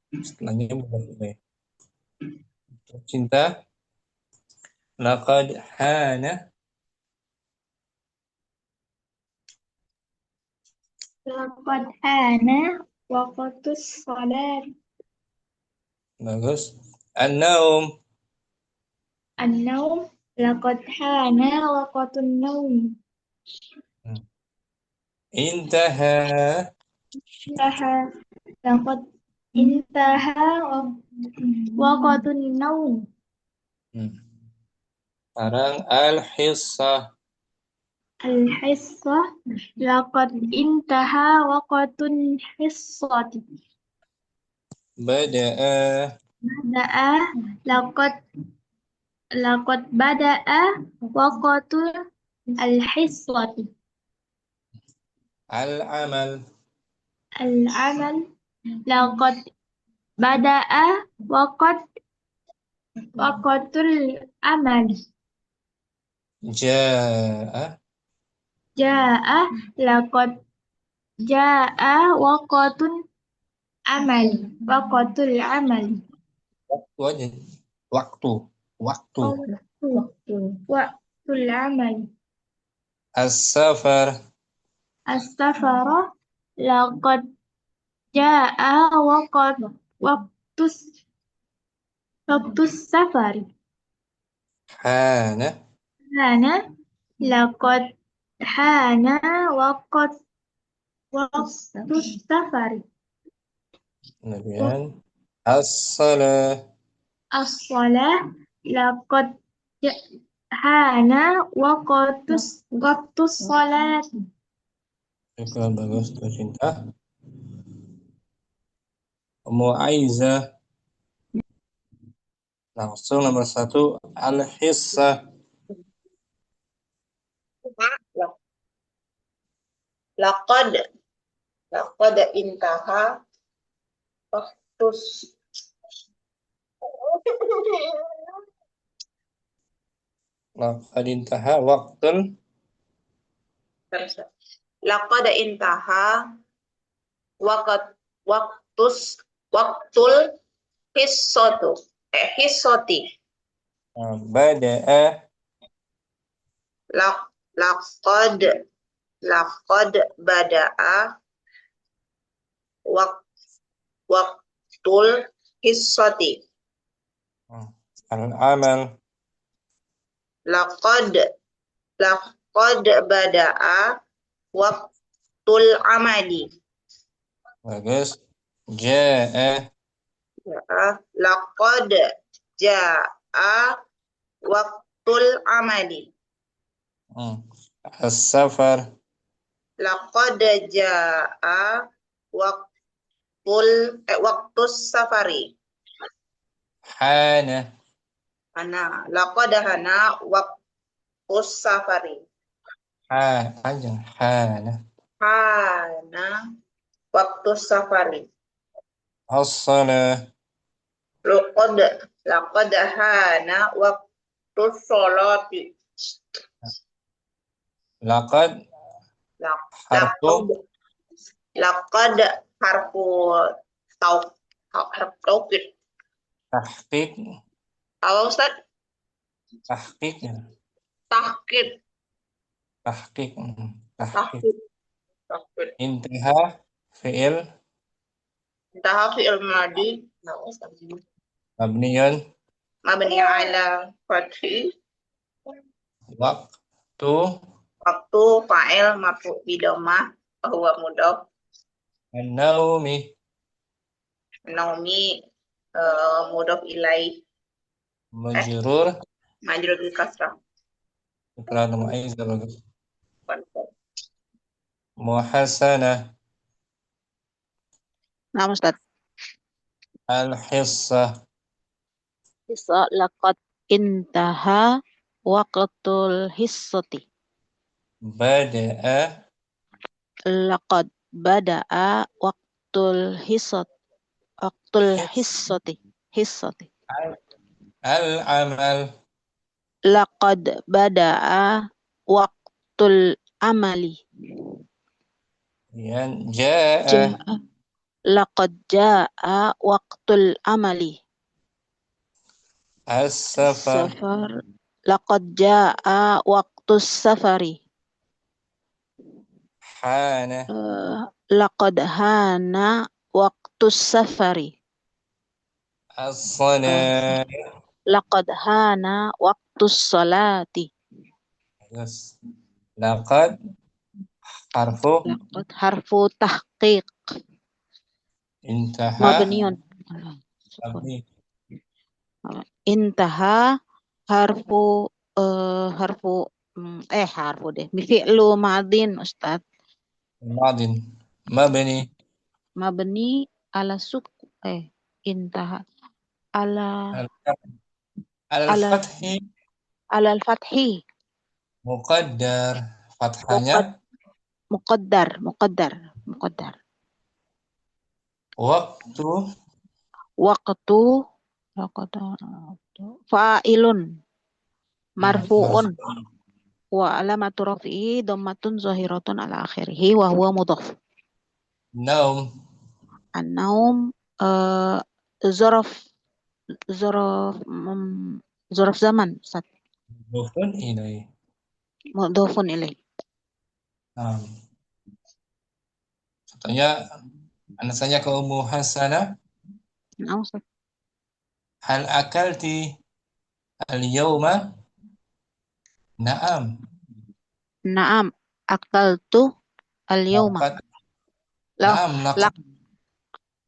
Setelahnya mudhaf ilaih. Cinta. Laqad hana. Laqad hana waqtus sholat. Bagus. An-naum. An-naum. Laqad hana waqtun naum. Intaha. Laqad intaha waqtun naum. Sekarang al-hissah. Al-hissah. Laqad intaha waqtun hissati. Bada'a. Laqad laqad bada'a waqtul al-hissati. Al-amal. Al-amal laqad bada'a waqtul amal. Ja'a. Ja'a laqad ja'a waqtul amal. Waqtul amal. Waktu aja. Waktu. Waktu. Waqtul amal. As-safar. As-safara laqad ja'a waqtus safari. Hana. Hana laqad hana waqtus safari. Kemudian as-salah. As-salah laqad hana waqtus salat. Syukran, bagus, tercinta. Mu'aizah. Langsung nomor 1 al-hissah. Laqad intaha waktus Laqad intaha waqtul. Laqad intaha waktul hissati. Bada'a. Laqad bada'a waktul hissati. Al-amal. Laqad bada'a waktul amali. Bagus. Ja'a. Laqad ja'a waktul amali. As-safar. Laqad ja'a waktus safari. Hana. Laqad hana waktus safari. Panjang. Hana. Hana waktus safari. As-salah. Laqad hana waktus sholati. Laqad. Harfu. Laqad harfu taukid. Tahqiq. Apa Ustaz? Tahqiq. Tahqiq. Tahqiq. Tahqiq. Intaha fi'il Intaha fi'il madi. mabniyun Mabni ala fathi. waktu Waktu fa'il marfu bi dhammah wa huwa mudhaf. an-naumi Naumi mudhaf ilai majrur majrur bil kasrah. ikrar mu'aizah bagus. Muhasanah. Nah, Ustaz. Al-hissah. Bisa laqad intaha waqtul hissati. Bada'a. Laqad bada'a waqtul hissati. Al-amal. Laqad bada'a waqtul amali. Ja'a. Laqad ja'a waqtul amali. As-safar. Laqad ja'a waqtus safari. Hana. Laqad hana waqtus safari. As-salah. Laqad hana waqtus salati. Bagus. Laqad harfu Laqad harfu tahqiq. intaha Mabniun. mabni. Intaha harfu fi'lu madin Ustaz. Madin. Mabni. Mabni ala intaha ala Ala Al-fathi alal fathi muqaddar. Fathanya muqad muqaddar waktu waqtu fa'ilun marfu'un marfu'. wa alamatu raf'ihi dhammatun zahiratun ala akhirih wa huwa mudhaf. Naum An-naum eh, zaraf zaraf zaraf zaman Ustaz. mudhafun ilaih. Mudhafun ilaih. Nah, contohnya anak saya ke Ummu Hasanah, Nah, Ustaz. hal akalti al-yawma? Na'am. Naam akaltu al-yawma. Laqad. Lah, Na'am, laq-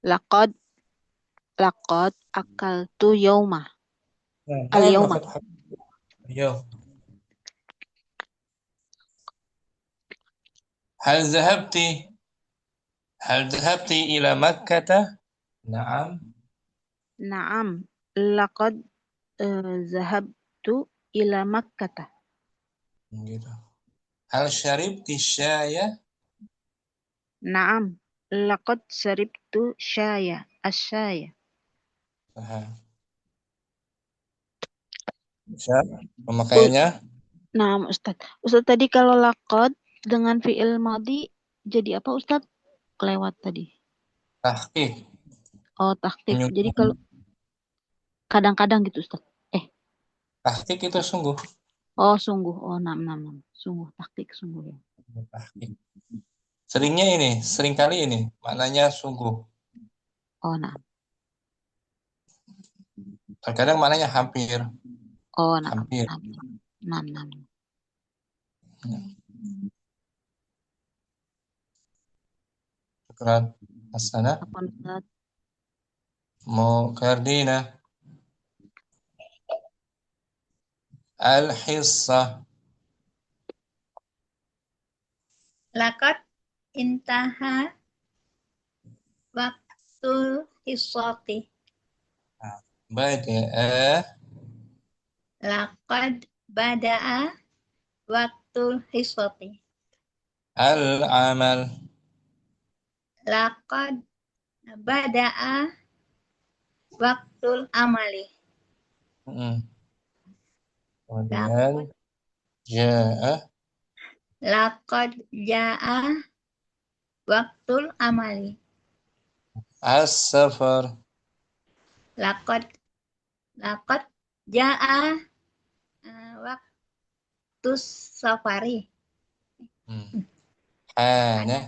laqad laqad akaltu yawma. Na'am, Al-yawma. laqad. Ayo. Hal zahabti? Hal zahabti ila Makkah? Na'am. Naam laqad zahabtu ila Makkah. Gitu. Hal syaribti syaya? Naam laqad saribtu syaya asyaya. Aha. Bisa pemakaiannya? Nah, Ustaz. Ustaz tadi kalau laqad dengan fi'il madhi jadi apa Ustaz? Kelewat tadi. Tahqiq. Oh, tahqiq. Menyusun. Jadi kalau kadang-kadang gitu Ustaz. Tahqiq itu sungguh. Oh, sungguh. Oh, nam. Sungguh tahqiq sungguh ya. Tahqiq. Seringnya ini, seringkali ini maknanya sungguh. Oh, nah. Terkadang maknanya hampir. Oh, nah. Hampir. Nam. Syukran Hasanah. Apa Ustaz? Mau Kardina. Al-hissah. Laqad intaha waktul hissati. Bada'a. Laqad bada'a waktul hissati. Al-amal. Laqad bada'a waktul amali. Kemudian ja'a. Laqad ja'a waktul amali. As-safar. Laqad ja'a waktus safari. Hana.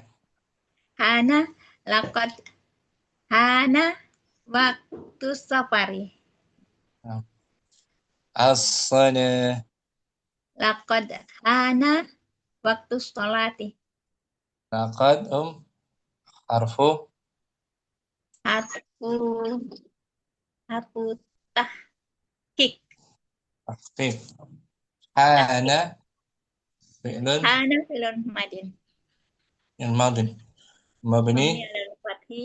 Laqad hana waktus safari. As-salah. Laqad hana waktus sholati. Laqad harfu Harfu tahqiq. tahqiq. Hana fi'lun Hana filun madin. yang madin. Mabni Alal fathi.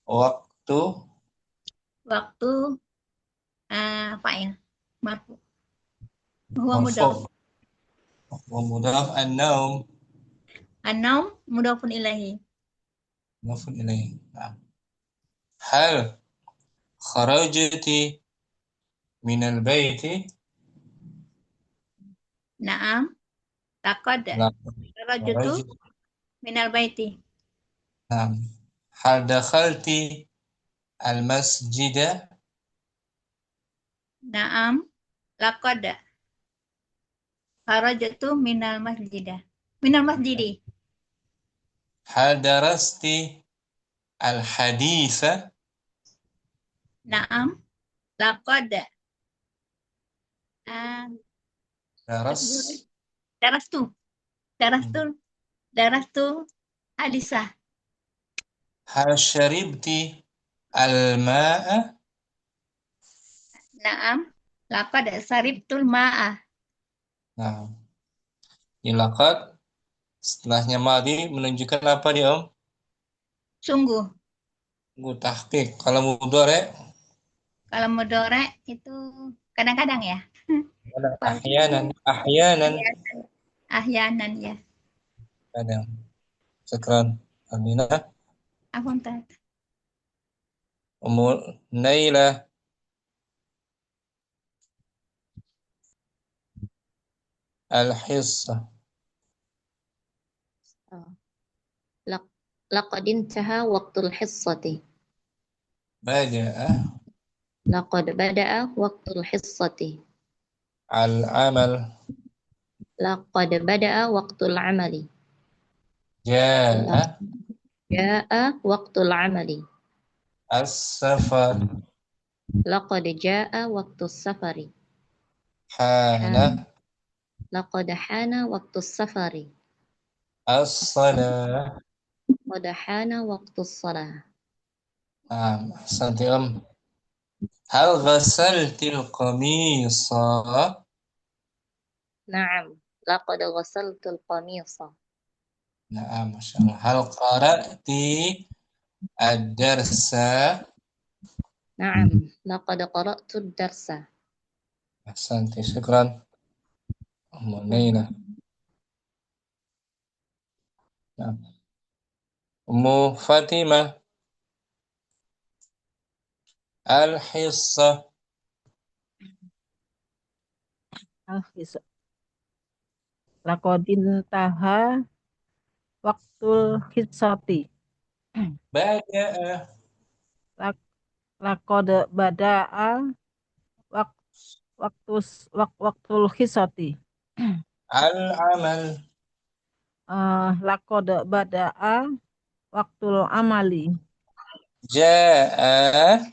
waktu Waktu fa'il marfu. Huwa mudhaf. marfu. Wa mudhaf an-naum An-naum mudhafun ilaihi. mudhafun ilaih. Hal kharajti min al-baiti? Naam. Laqad kharajtu minal baiti. Naam. Hal dakhalti al-masjida? Naam. Laqad kharajtu minal masjidi. Hal darasti al-haditha? Naam. Laqad darastu hadisah. Hal syaribti al-ma'a? Naam. Laqad saribtul ma'a. Nah, di laqad setelahnya madi menunjukkan apa dia Sungguh. Tahqiq. Kalau mudhari Kalau mudore itu kadang-kadang ya. Kalau ahyanan ahyanan ya. kadang. Syukran. Aminah. Apunten. Ummu Nailah. Al-hissa. لقد انتهى وقت الحصة. Bada'a لقد بدأ وقت الحصة. al-amal. لقد بدأ وقت العمل. Ja'a جاء وقت العمل. as-safar. لقد جاء وقت السفر. Hana لقد حان وقت السفر. as-salah. قد حان وقت الصلاة. Ahsanti Hal ghasaltil qamisa? نعم لقد غسلت القميص. Nah, Masya Allah. Hal qara'ti ad-darsa? نعم لقد قرأت الدرس. Ahsanti, syukran. Umunina. Nah. Ummu Fatimah. Al-hissa. Al-hissa. Laqadin taha waktul hissati. Bada'a Laqad bada'a waktul hissati. al-amal. Laqad bada'a waktul amali. Ja'a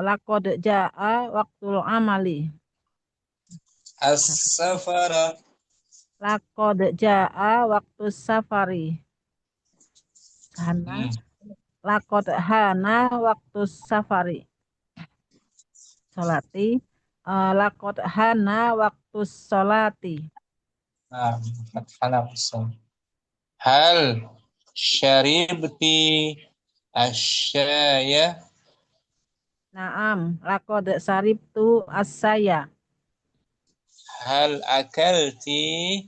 Laqad ja'a waktul amali. as-safara. Laqad ja'a waktu safari. Hana. Laqad hana waktu safari. Solati. Laqad hana waktu solati. Nah, fathana qasam. Hal syaribti asyaya? Naam. Laqad saribtu as-saya. Hal akalti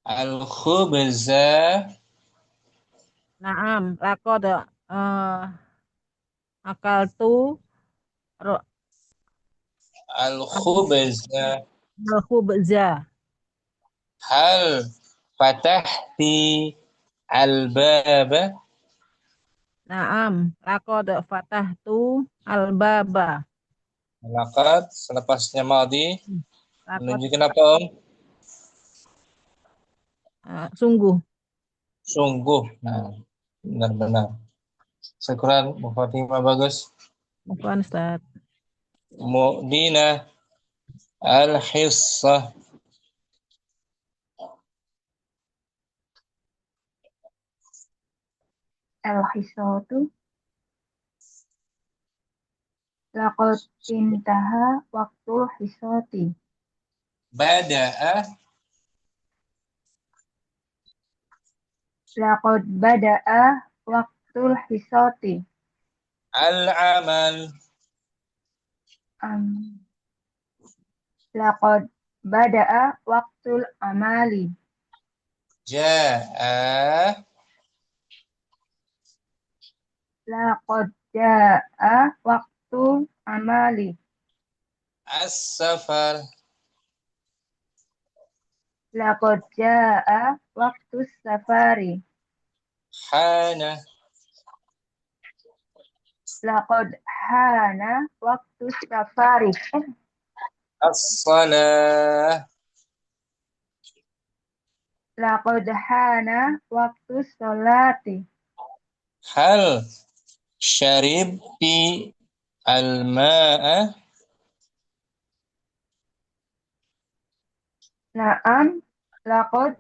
al-khubza? Naam. Laqad akaltu Al-khubza. al-khubza. Hal fatahti al-baba? Naam. Laqad fatahtu al-baba. Laqad selepasnya madhi Laqad menunjukkan apa Om? sungguh. Sungguh. Nah, benar-benar. Syukran, Bu Fatimah, bagus. Bukan Ustaz. Mu'dina al-hissah. Al-hissatu laqad intaha waktul hissati. Bada'a Laqad bada'a waktul hissati. al-amal. Laqad bada'a waktul amali. Ja'a Laqad ja'a waktul amali. as-safar. Laqad ja'a waktus safari. Hana Laqad hana waktus safari. as-salah. Laqad hana waktus sholati. Hal syaribti al-ma'a? Naam, laqad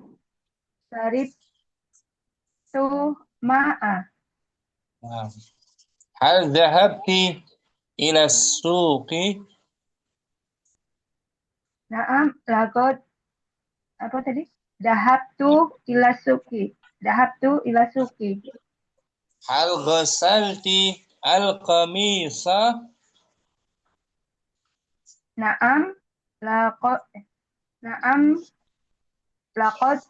saribtu ma'a. Nah. Hal dhahabti ila suqi? Naam, laqad apa tadi? Dahabtu ila suki. Dahabtu ila suki. Hal ghasalti al-qamisa? Naam, laqad, naam, laqad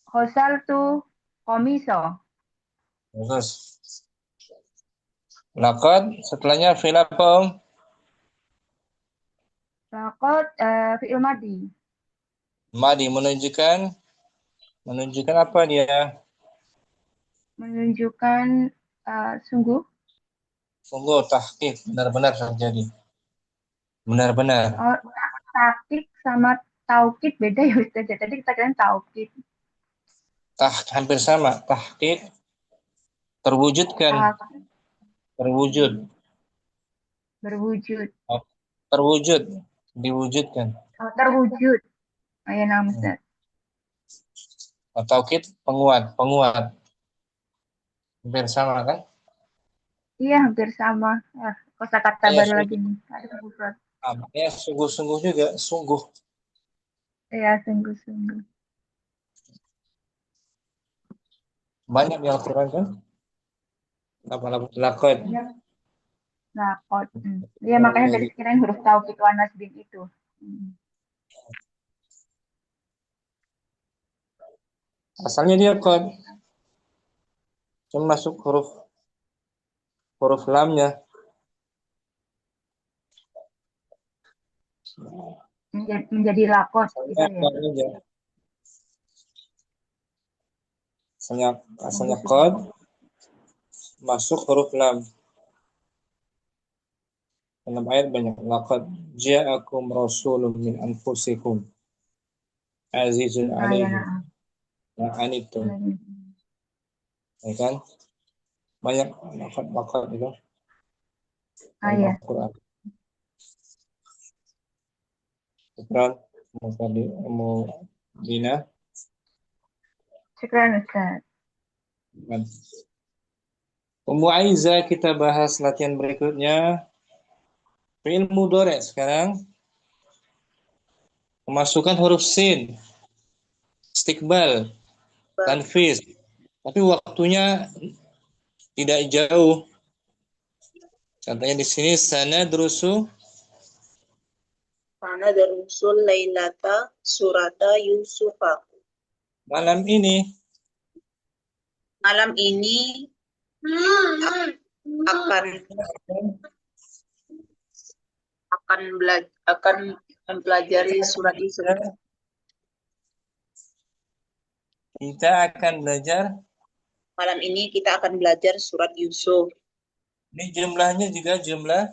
ghasaltu qamiso. Bagus. Laqad setelahnya fi'il apa, Om? Laqad fi'il madhi. Madi menunjukkan apa dia? Menunjukkan sungguh. Sungguh tahqiq, benar-benar terjadi. Benar-benar. Oh, tahqiq sama taukid beda ya Ustaz. Tadi kita kira taukid. Hampir sama. Tahqiq terwujudkan. Tahqiq Terwujud. berwujud. Oh, terwujud. Diwujudkan. Oh, terwujud. Oh, ya nama Ustaz. Taukid penguat. Hampir sama kan? Iya, hampir sama. Kosakata Ya, baru lagi nih. Ada kebufat. ya, sungguh-sungguh juga. Sungguh. Iya, sungguh-sungguh. Banyak yang Al-Quran kan? Laqad. Laqad. Iya, makanya dari sekiranya huruf taukid wa nasbin itu. Asalnya dia qad. Cuma masuk huruf lamnya. Menjadi laqad gitu ya. Asalnya qad masuk huruf lam. Dalam ayat banyak. Laqad ja'akum rasulun min anfusikum azizun alaihi ma anittum. Ya kan? Banyak laqad itu. Iya. Al-Quran. Syukran. Mau Dina. Syukran Ustaz. Ummu Aiza, kita bahas latihan berikutnya. Fi'il mudhari sekarang. Memasukkan huruf sin. Istiqbal. Tanfis. Tapi waktunya tidak jauh. Contohnya di sini sanadrusul lailata surata Yusufa. Malam ini akan mempelajari surat Yusuf. Malam ini kita akan belajar surat Yusuf. Ini jumlahnya juga jumlah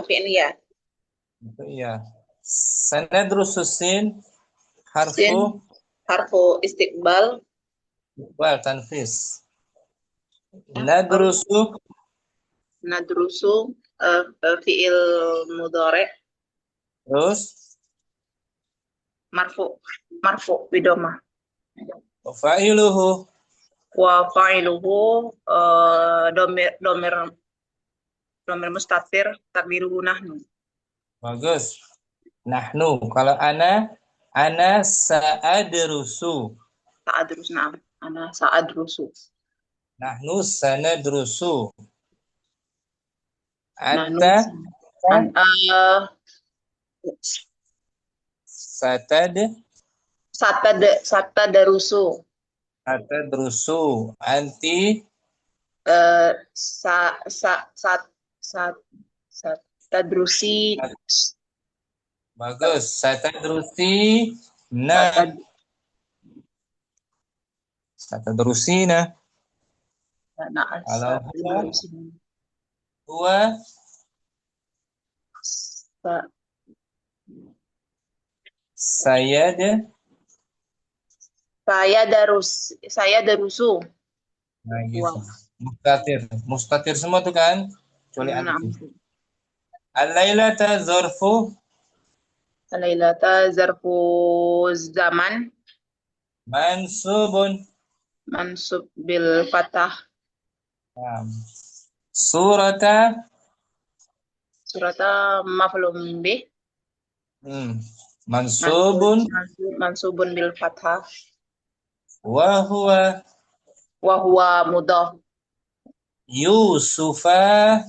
fi'liyah. Iya. Sanadrusus sin harfu istiqbal wal tanfis. Nadrusu fi'il mudhari terus marfu bidoma wa fa'iluhu domir mustatir takdiruhu nahnu. Bagus. Nahnu. Kalau ana sa'adrusu. Ana sa'adrusu. Nahnu sanadrusu. Anta satadrusu. Anti satadrusi. Bagus. Satadrusina. Kalau huwa saya darusu. Nah, gitu. Mustatir semua tuh kan? Kecuali anti. Al-lailata zarfu zaman mansub bil fathah. Surata maf'ulun bih mansubun bil fathah. wa huwa mudhaf. Yusufa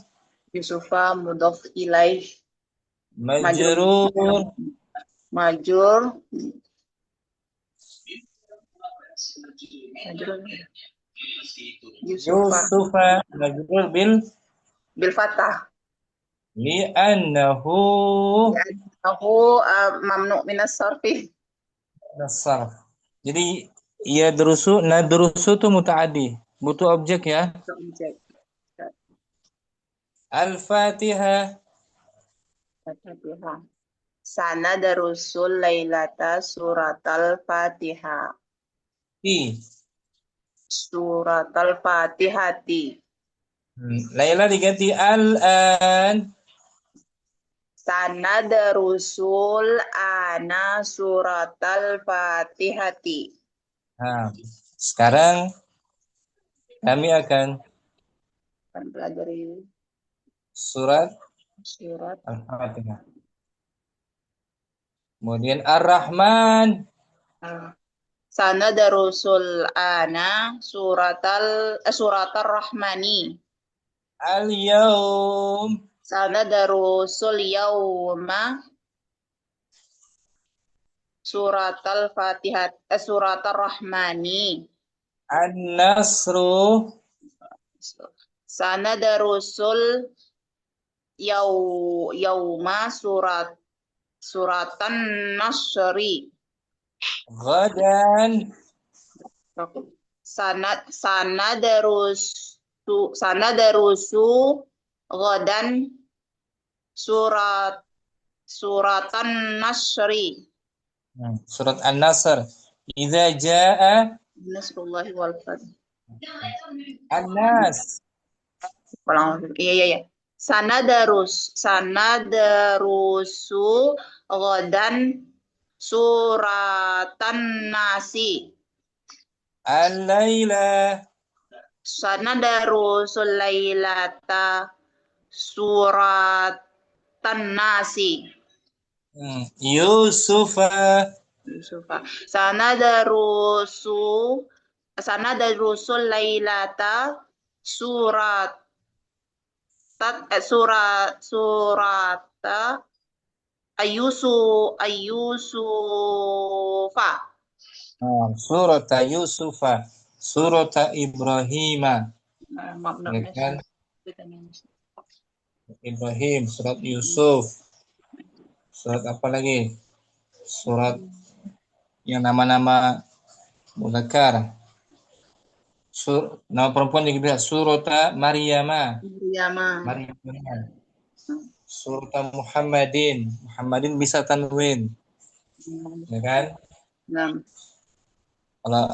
Yusufa mudhof ilaih. Majrur. Majur. Yusufa. Yusufa majrur Bil fathah. li'annahu Aku mamnu minas sarfi. nasarf. Jadi nadrusu tuh mutaaddi, butuh objek ya. Al-Fatihah. Al-Fatihah. Sana darusul lailata suratal Fatihah. Suratal Fatihati. Laila diganti al-an. Sana darusul ana suratal Fatihati. Nah, sekarang kami akan pelajari surat Al-Fatihah. Kemudian Ar-Rahman. Sana darusul ana suratal Rahmani. Al-Yawm. Sana darusul yauma suratal Fatihat suratal Rahmani. An-Nasru. Sana darusul yauma suratan Nasri. Ghadan. Sana darusu ghadan suratan Nasri. Surat An-Nasr. Idza jaa Nasrullahi wal fath. An-Nas. Iya. Sana darusu ghadan suratan Nasi. Al-Laila. Sana darusul lailata suratan Nasi. Yusufa. Sana darusul lailata surata Ayyusufa. Surata Yusufa. Surata Ibrahima. Ya kan? Ibrahim, surat Yusuf. Surat apa lagi? Surat yang nama-nama muzakkar. Nama perempuan juga bisa surata Maryama. Surata Muhammadin. Muhammadin bisa tanwin. Ya kan? Kalau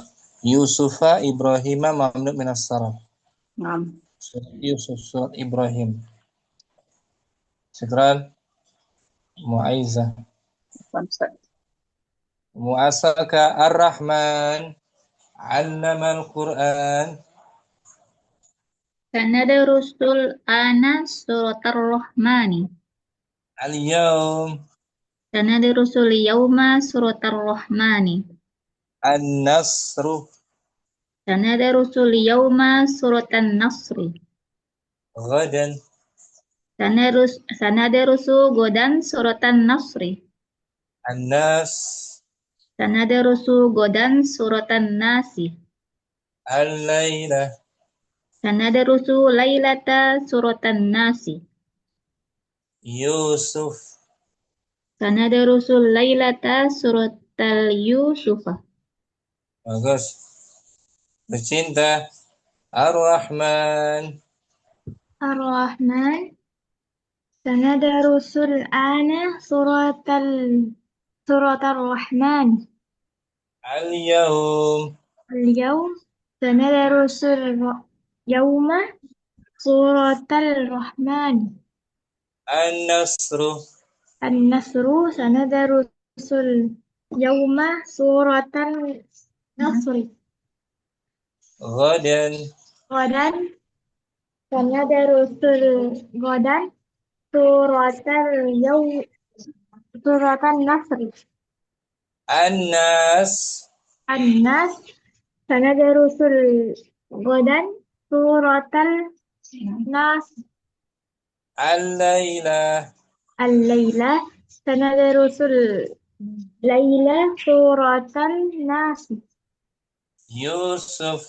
Yusufa Ibrahima mamnu minas sarf. Surat Yusuf, surat Ibrahim. Syukran. Mu'aizah. Mu'asaka Ar-Rahman. Allama Al-Quran. Sanadarusul ana suratar Rahmani. Al-Yawm. Sanadarusul yauma suratar Rahmani. An-Nasru. Sanadarusul yauma suratan Nasri. Ghadan. Sanadarusu godan suratan Nasri. An-Nas. Sanadarusu godan suratan Nasi. Al-Laila. Sanadarusu lailata suratan Nasi. Yusuf. Sanadarusul lailata suratal Yusufa. Bagus. Bercinta. Ar-Rahman. Ar-Rahman. Sanadarusul ana suratal Rahman. Al-Yawm. Al-yawm sanadarusul yawma suratal Rahman. An-Nasru. An-Nasru sanadarusul yawma suratal Nasri. Ghadan. Ghadan sanadarusul ghadan suratan Nasri. An-Nas. An-Nas sanadarusul ghadan suratal Nas. Al-laila. الليلة سندرس الليلة سورة الناس. Yusuf.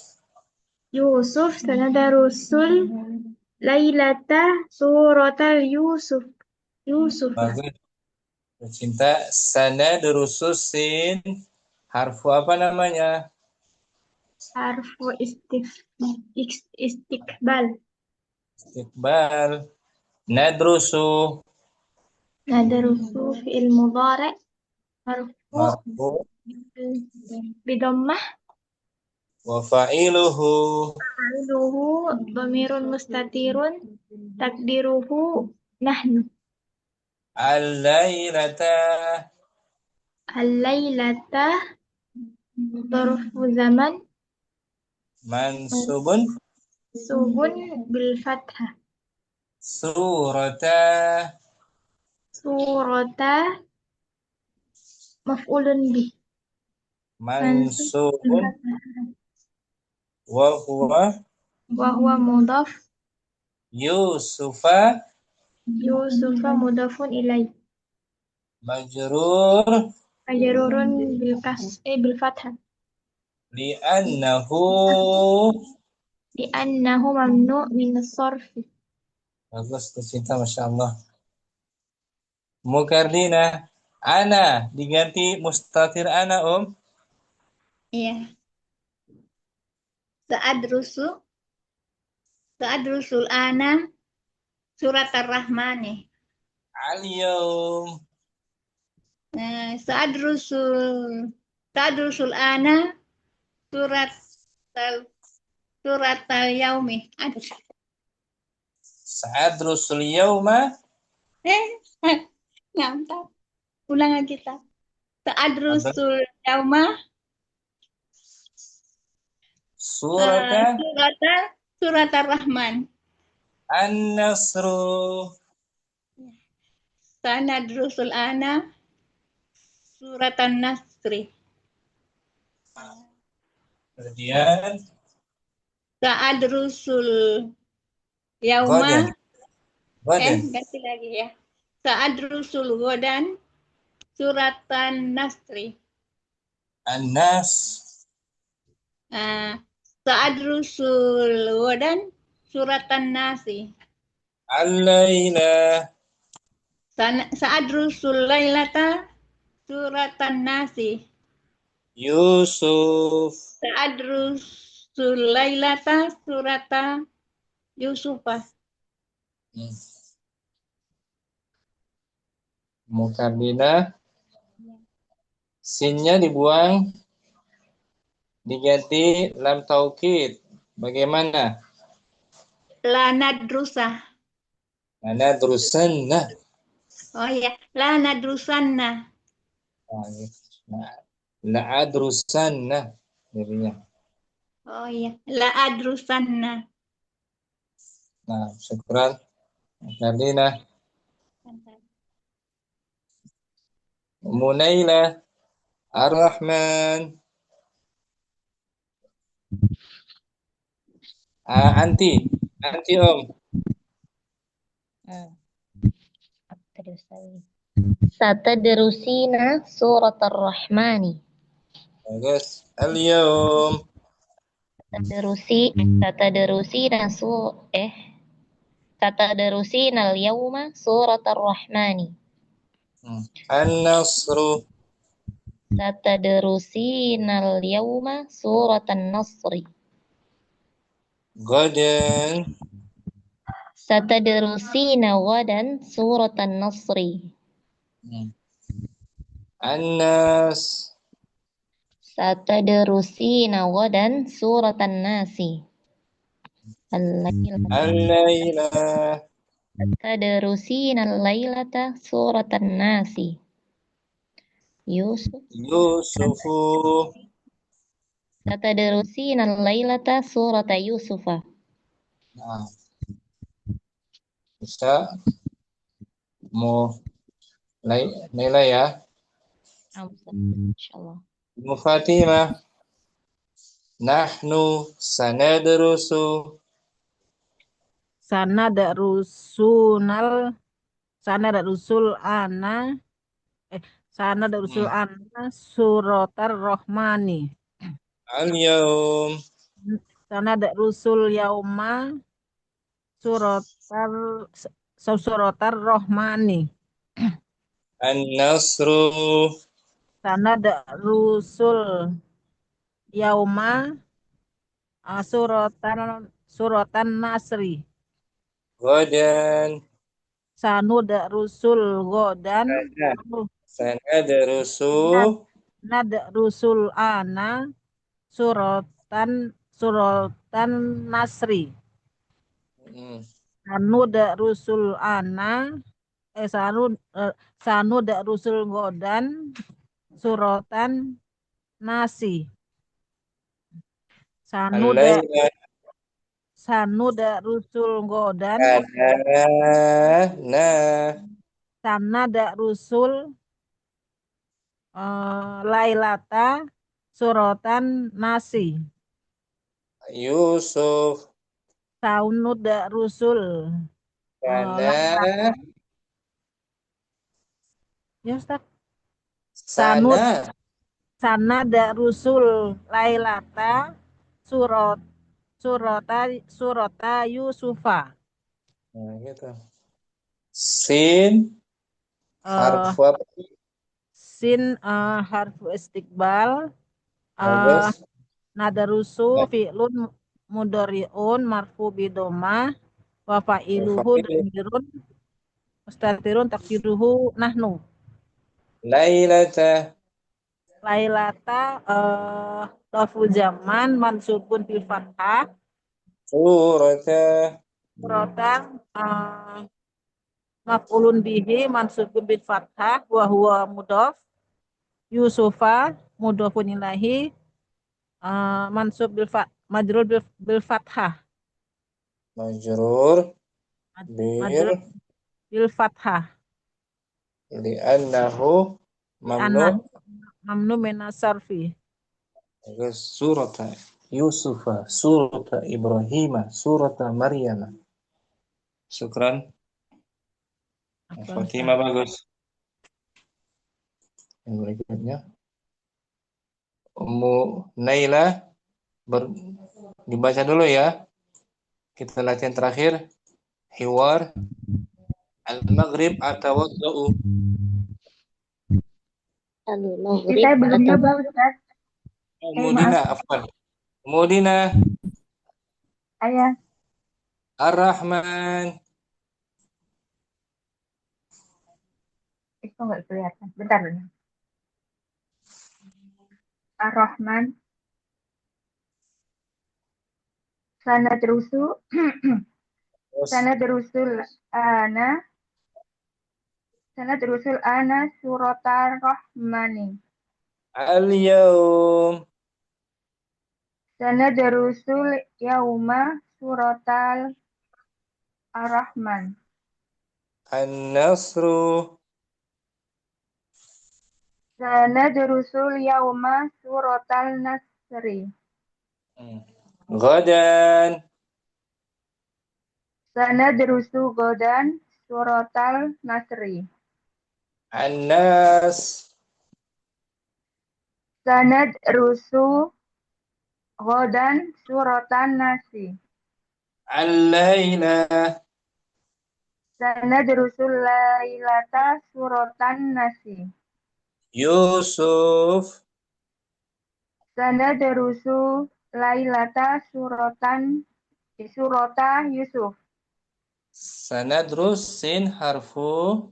يوسف سندرس الليلة سورة يوسف. يوسف Bagus. Cinta. Sanadrusus sin. Harfu apa namanya? حرف استقبال. Iqbal. Nadrusu. ندرس في المضارع مرفوع Marfu. بضمة. Wa fa'iluhu. فاعله ضمير مستتر تقديره نحن. Al-lailata. الليلة ظرف زمن Mansubun. منصوب بالفتحة. Surata. سورة مفعول به منصوب Mansubun. بالفتحة. Wa huwa. وهو مضاف. Yusufa. يوسف مضاف إليه Majrur. مجرور بالفتحة Li'annahu. لأنه ممنوع من الصرف. Bagus tercinta, Masya Allah. Mukardina. Ana. Diganti mustatir ana, Iya. Sa'adrusul ana surat ar-Rahmani. Al-yawm. Sa'adrusul ana surat al-yaumi. Aduh. Sa'adrusul yawma. Ngantar. Ulangan kita. Sa'adrusul yauma Surata. surat ar-Rahman. An-nasru. Sanadrusul ana surat an-Nasri. Kemudian. Sa'adrusul yauma. Godan. Ganti lagi ya. Sa'adrusul godan surat an-Nasri. An-nas. Sa'adrusul godan surat an-Nasi. Al-laila. Sa'adrusul lailata surat an-Nasi. Yusuf. Sa'adrusul lailata surata Yusufa. Mukardina. Sinnya dibuang. Diganti lam taukid. Bagaimana? La nadrusa. Mana drusanna. Oh ya, la nadrusanna. La adrusanna. Jadinya. Oh ya, la adrusanna. Nah, syukran. Mukardina. Munaila. Ar-Rahman. Anti Satadrusina surat ar-Rahmani. Bagus. Al-yawm. Satadrusina al-yawma surat ar-Rahmani. An-nasru. Satadrusina al-yawma surat an-Nasri. Godan. Satadrusina ghadan surat an-Nasri. An-nas. Satadrusina ghadan surat an-Nasi. Al-laila. Satadrusina al-lailata surat an-Nasi. Yusufu. Satadrusina al-lailata surat Yusufa. Nah, bisa Naila ya. Insyaallah. Ibu Fatimah. Nahnu sanadrusu Sanada rusunal sanada rusul ana sanada rusul ana surotar rohmani. Al-yawm. Sanada rusul yauma surotar surotar rohmani. An-nasru. Sanada rusul yauma surotan nasri. Ghadan. Sanuda rusul godan Sanadrusu. nada rusul ana surotan nasri. Hmm. Sanuda rusul ana sanuda rusul godan surotan nasi. Sanuda Al-laila. rusul godan Kadana. sanada rusul lailata surotan nasi. Yusuf. Saunuda rusul Kana. ya Ustaz. Sana. Sanada rusul lailata surota Yusufa. Nah, gitu. Sin. Eh, Harfu apa? sin harfu istiqbal Bagus. nadarusu fi'lun mudori'un marfu bidoma wa fa'iluhu dhamirun mustatirun takdiruhu nahnu. Lailata. Lailata tofu zaman mansubun bil fathah Surata. suratan maf'ulun bihi mansubun bil fathah wa huwa mudhaf Yusufa mudhafun ilahi mansub majrur bil fathah Majrur. majrur Bil. bil fathah Li'annahu. Mamnu. annahu mamnu minas sarfi. Bagus. Surata. Yusufa. Surata Ibrahim. Surata Maryam. Syukran. Fatimah bagus. Yang berikutnya. Ummu Naila. Dibaca dulu ya. Kita latihan terakhir. Hiwar. Al-Maghrib atawadda'u. Al-maghrib Saya belum atau nyoba Ustaz. Mudina, afwan. Mudina. Ayah, Ar-Rahman. itu nggak kelihatan. Bentar. Ar-Rahman. Sanadrusu. Sanadrusul ana. Sanadrusul ana surotar rahmani. Al-Yawm. Sanadrusul yauma surotal ar-Rahman. An-Nasru. Sanadrusul yauma surotal nasri. Ghadan. Sanadrusu godan surotal nasri. An-Nas. Sanadrusu godan surotan nasi. Al-Laila. Sanadrusul lailata surotan nasi. Yusuf. Sanadrusu lailata surota Yusuf. Sanadrus sin harfu.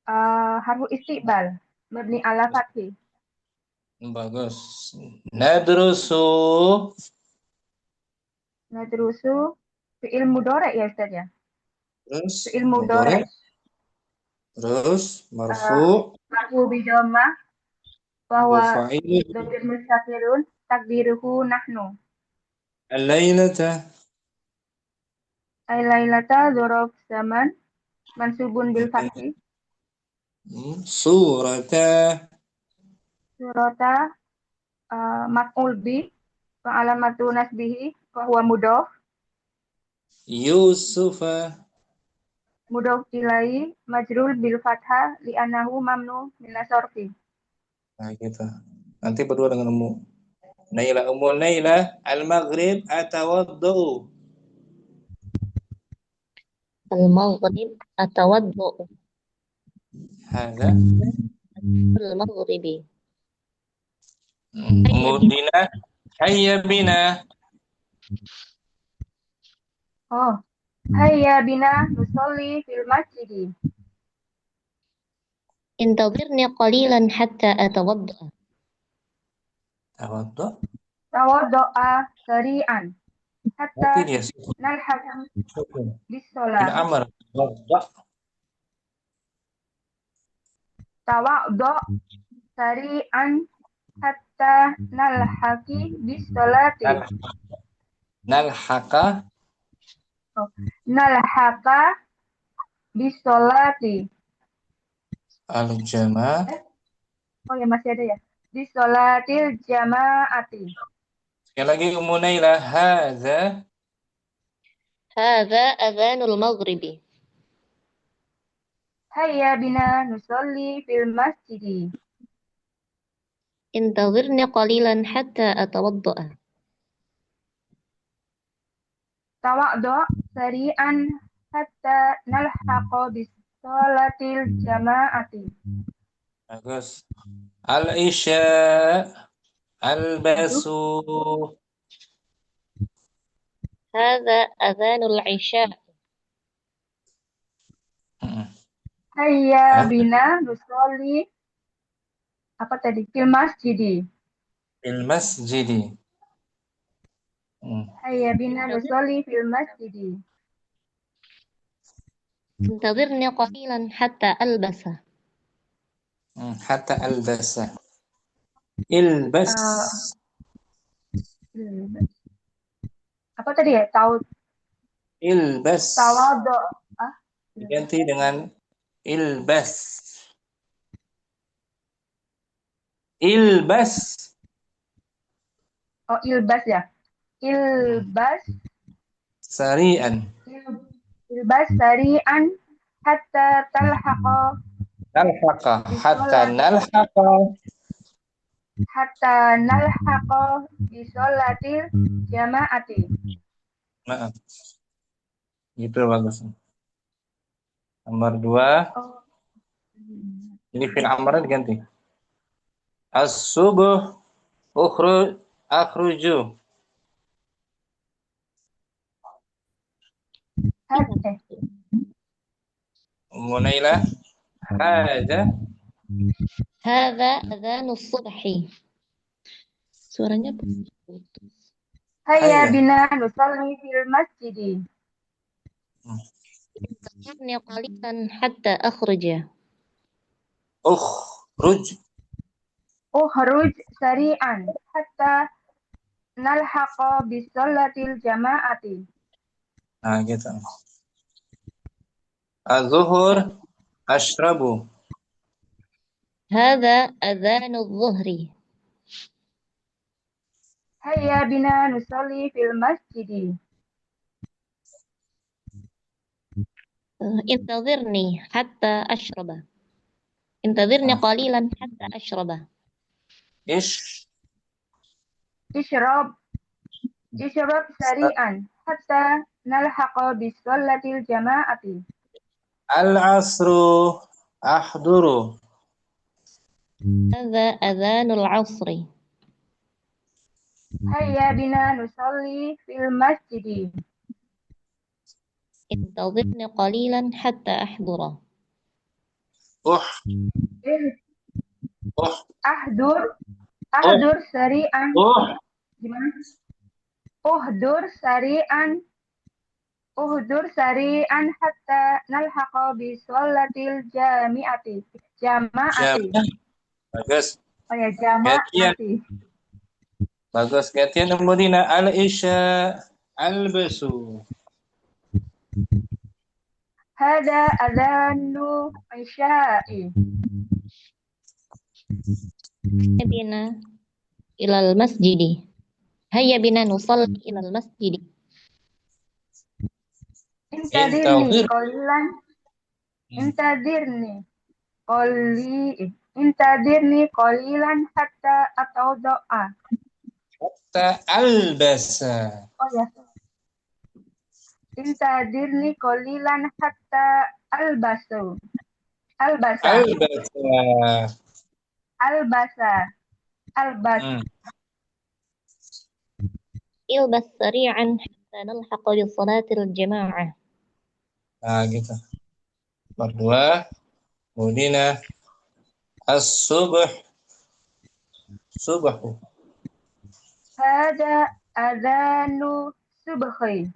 Harfu istiqbal mabni ala fathi. Bagus. Nadrusu. Nadrusu fi'il mudhari ya Ustaz ya. Terus Fi'il mudhari. Terus marfu. Marfu bidhamma bahwa Wafa'il. dhamir mustaqirun takdiruhu nahnu. Al-Lailata. Lailata dzaraf zaman mansubun bil fathi. Surata. Surata maf'ul bi wa alamatu nasbihi wa huwa mudhaf. Yusufa. Mudhof ilaih majrur bil fathah li'annahu mamnu minas sorfi. Nah, gitu. Nanti berdua dengan Ummu Naila, al-maghrib atawaddu. Al-maghrib atawaddu. Hadza. Al-maghribi. Ummu Dina, hayya bina. Oh, hayya bina nusolli fil masjidi. Intadhirni qalilan hatta atawadda. Tawaddu. Tawaddo'a sari'an. Nanti Hatta dia nalhaq sukun. bis-sholah. Bin amr. Tawaddu. Tawaddo' sari'an hatta nalhaqi bis-sholati. Nalhaqa. Nalhaqa bis-sholati. Al-jama'. Oh ya masih ada ya. Bis-sholatil jama'ati. Sekali lagi Ummu Naila, hadza. Hadza adhanul maghribi. Hayya bina nusolli fil masjidi. Intadhirni qalilan hatta atawadda. Tawaddo' sari'an hatta nalhaqa bis-sholatil jama'ati. Bagus. Al-isya. Al-basu. Hadza adhanul isya. Hayya bina nusolli apa tadi? Fil masjidi. Fil masjidi. Hayya bina nusolli fil masjidi. Intadhirni qalilan hatta albasa. Hatta albasa. Ilbas. Apa tadi ya? Ilbas. Tawaddo. Diganti dengan ilbas. Ilbas. Oh, ilbas ya. Ilbas. Sari'an. Ilbas sari'an hatta talhaqa. Nalhaqa. Hatta nalhaqa. Hatta nalhaqa bisolatil jama'ati. Maaf. Gitu bagus. Nomor 2. Jadi fil amr diganti. As-subuh akhruju. Ummu Naila, hadza. Hadza adhanus subhi. Suaranya putus. Hayya bina nusalli fil masjidi. Intadhirni qalilan hatta akhruja. Ukhruj. Ukhruj sari'an hatta nalhaqa bisolatil jama'ati. Nah, gitu. Az-zuhur ashrabu. Hadza adhanul zuhri. Hayya bina nusalli fil masjidi. Intadhirni hatta ashraba. Intadhirni qalilan hatta ashraba. Ishrab sari'an hatta nalhaqa bisolatil jama'ati. Al-asru ahduru. Hadza adhanul asri. Hayya bina nusalli fil masjidi. Intadhirni qalilan hatta ahdura. Ahdur sari'an. Gimana? Uhdur sari'an hatta nalhaqa bisolatil jama'ati. Bagus. Oh ya, jama'ati. Bagus. Gantian Umudina al-isya al-basu. Hada adzanu isya'i. Hayya bina ilal masjidi. Hayya bina nusalli ilal masjidi. Intadirni Intadhir. qalilan. Intadirni qalilan hatta atawda'a. Hatta albasa. Oh ya. Intadirni qalilan hatta albasa. Albas. البس سريعا حتى نلحق بصلاة الجماعة. Nah, gitu. Nomor 2. Kemudian as-subuh. Subuh. Hada adanu subhi.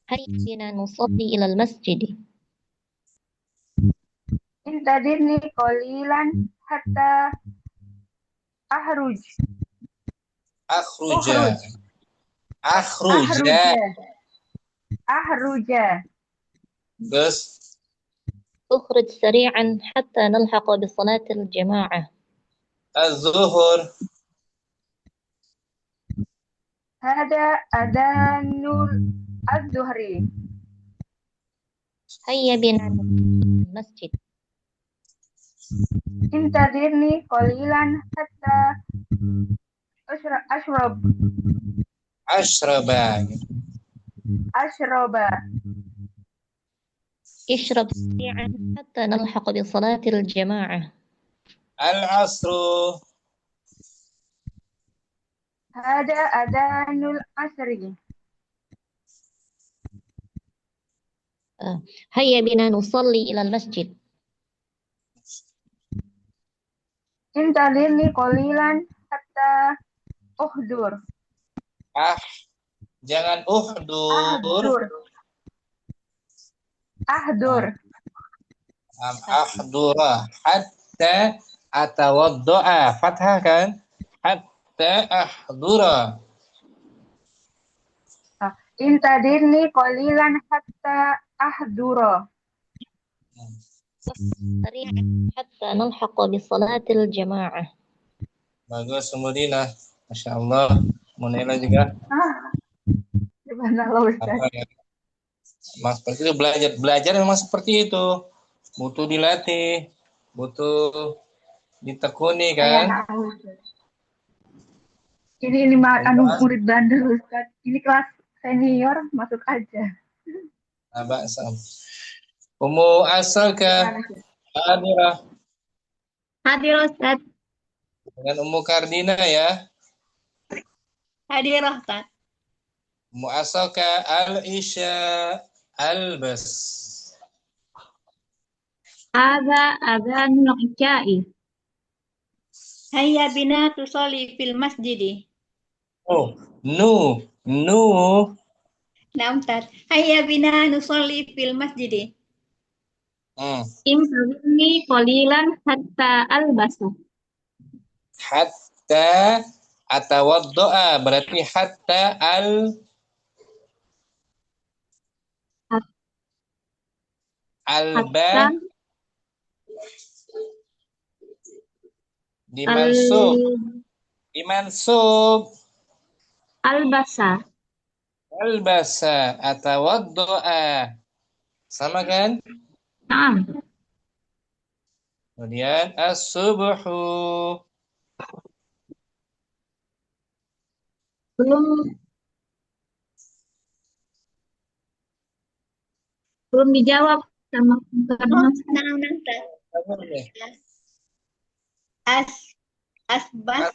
هيا بنا نصلي إلى المسجد. Intadirni qalilan hatta ahruj. Ahruja. Terus اخرج سريعا حتى نلحق بصلاة الجماعة. az-zuhur. Hada adanul az-zuhri. هيا بنا نصلي المسجد. Intadirni qalilan hatta ashraba. اشرب سريعا حتى نلحق بصلاة الجماعة. Al-asru. Hada adanul asri. هيا بنا نصلي إلى المسجد. Intadirni qalilan hatta uhdur. Jangan uhdur. Ahdur. Ahdura. Hatta atawaddo'a. Fathah kan? Hatta ahdura. Intadirni qalilan hatta ahdura. سريعا حتى نلحق بصلاة الجماعة. Bagus, Mudina. Masya Allah. Munela juga. Gimana lo Ustaz? Mas seperti itu belajar memang seperti itu. Butuh dilatih, butuh ditekuni kan. Ini murid bandel Ustaz. Ini kelas senior masuk aja. Abang Ummu asalka hadirah. Hadir Ustaz. Dengan Ummu Kardina ya. Hadirah, Ustaz. Ummu asalka al-isya albas. Hada adhanul isya'i. Hayya bina tusolli fil masjidi. Oh, nu. Nah, Ustaz. Hayya bina nusolli fil masjidi. Intadirni qalilan hatta albasa. Hatta atawaddo'a. Berarti hatta alba dimansub albasa atawaddo'a. Sama kan? Naam. Kemudian as-subuhu. Belum dijawab sama karena Asbas.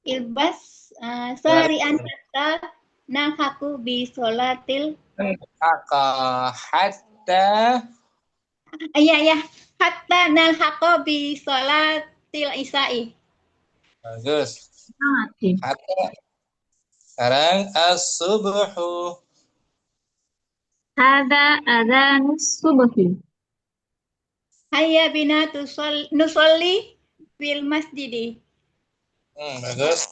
Ilbas. Sari'an hatta nalhaqu bi sholatil. Hatta. Iya. Hatta nalhaqu bi sholatil isya'i. Bagus. Hatta. Sekarang as-subuhu. Hada adhanus subhi. Hayya bina nusolli fil masjidi. Bagus.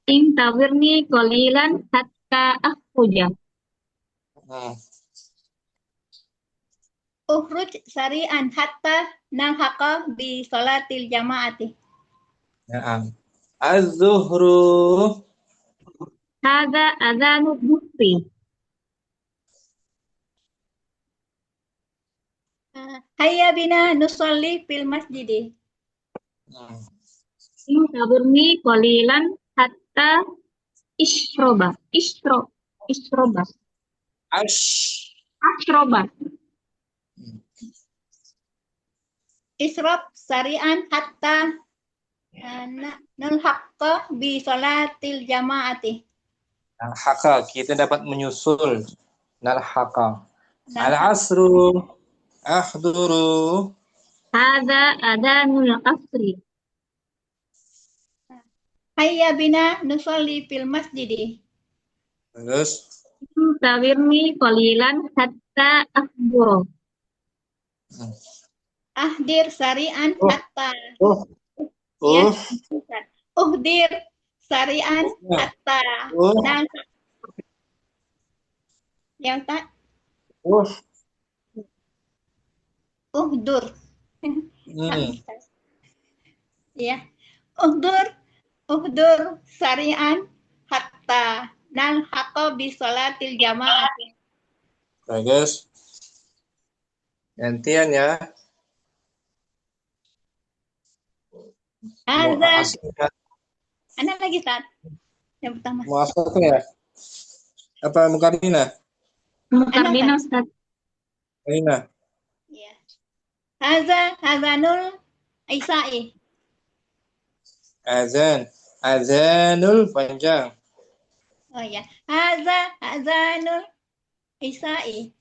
Intawirni qalilan hatta akhruja. Ukhruj sari'an hatta nalhaqa bi sholatil jama'ati. Ya, Az-zuhru. Hadza adzanu dhuhri. Hayya bina nusolli fil masjidi. Intadhirni qalilan hatta ishroba. Ishroba. Ashroba. Isrob sari'an hatta nalhaqqa bi salatil jama'ati. Nalhaqa, kita dapat menyusul. Nalhaqa. Al-asru. Ahduru. Hadza adhanul asri. Hayya bina nusolli fil masjidi. Terus. Intadhirni qalilan hatta ahdura. Ahdir sari'an hatta. Ya. Uhdir sari'an hatta. Yang tak. Uhdur. Ya. Uhdur sari'an hatta nalhaqa bi salatil jama'ati. Bagus. Gantian ya. Anak lagi Ustaz. Yang pertama. Muasakah ya? Apa Mukarrina? Mukarrina Ustaz. Mukarrina. Iya. Azanul Isa'i. Azanul panjang. Oh ya. Azanul Isa'i.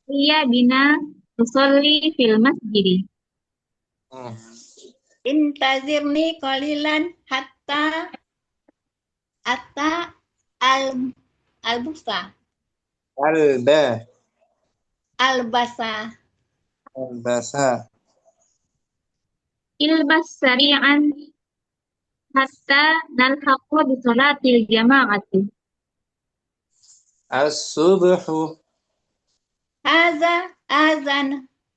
Iya bina nusolli fil masjidi. Intazirni qalilan hatta al-busa. Albasa. Ilbas sari'an hatta nalhaqqa bi salatil jama'ati. As-subhu.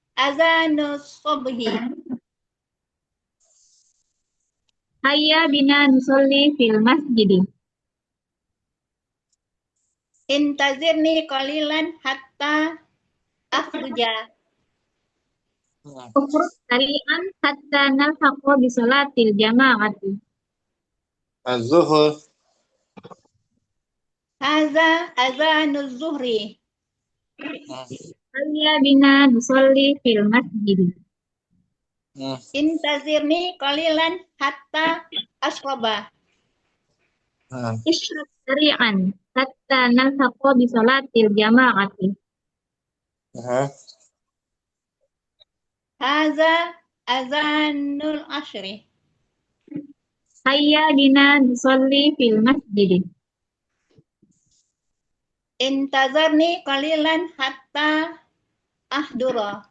Azanus subhi. Hayya bina nusolli fil masjidi. Intazirni qalilan hatta akhruja. Ukhruj sari'an hatta nalhaqqa bi salatil jama'ati. Az-zuhur. Azanuz zuhri. Hayya bina nusolli fil masjidi. Intazirni qalilan hatta asroba. Ishrab sari'an hatta nalhaqqa bi salatil jama'ati. Azanul ashri. Hayya bina nusolli fil masjidi. Intazarni qalilan hatta ahdura.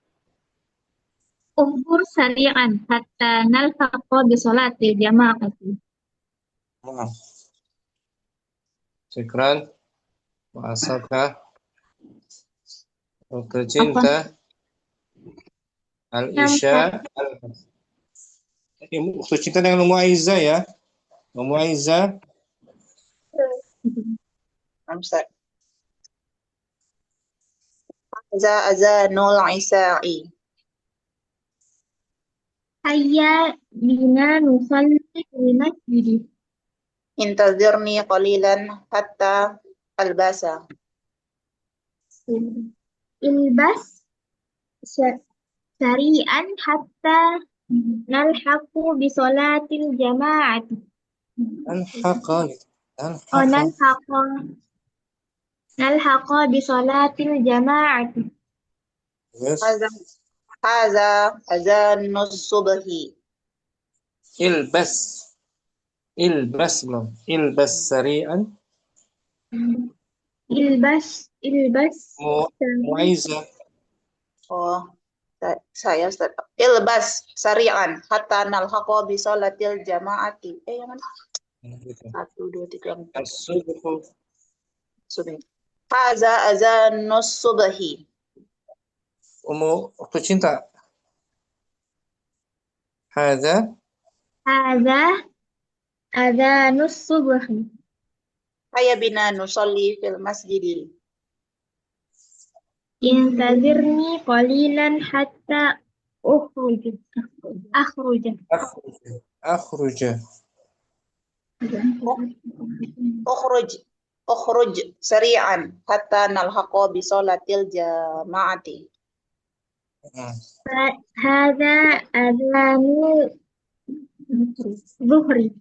Uhdur sari'an hatta nalhaqqa bi salatil jama'ati. Syukran. Muasakah. Waktu cinta. Al-Isya. Ini waktu cinta dengan Ummu Aiza ya. Ummu Aiza. Hamzah. Azanul Isa'i. Hayya bina nusolli fil masjidi. Intazirni qalilan hatta albasa. Ilbas sari'an hatta nalhaqu bi salatil jama'ati. Nalhaqa bi salatil jama'ati. Hadza azanus subhi. Ilbas sari'an. Ilbas Muaiza. Oh, saya Ustaz. Ilbas sari'an hatta nalhaqa bi salatil jama'ati. Yang mana? 1, 2, 3, 4. As-subhu. Subhi. Hadza azanus subhi. Ummu waktu cinta. Hadza Hadza adzanus subhi. Hayya bina nusalli fil masjidi. Intazirni qalilan hatta ukhruj. Akhruj. أخرج Ukhruj. Ukhruj sari'an hatta nalhaqa bi sholatil jama'ati. Hadza adzanu zuhri.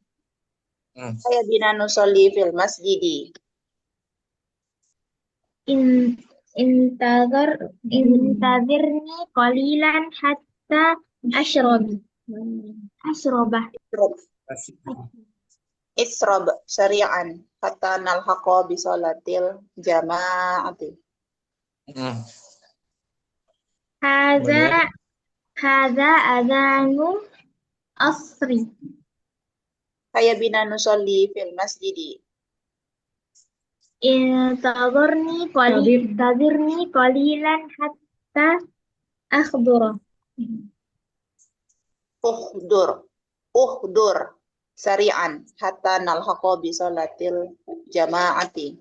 Hayya bina nusalli fil masjidi. Intazirni qalilan hatta ashrabah. Isrob sari'an hatta nalhaqa bi sholatil jama'ati. Hadza adzanu asri. Hayya bina nusalli fil masjidi. Intazirni qalilan hatta akhdura. Uhdur sari'an hatta nalhaqa bi sholatil jama'ati.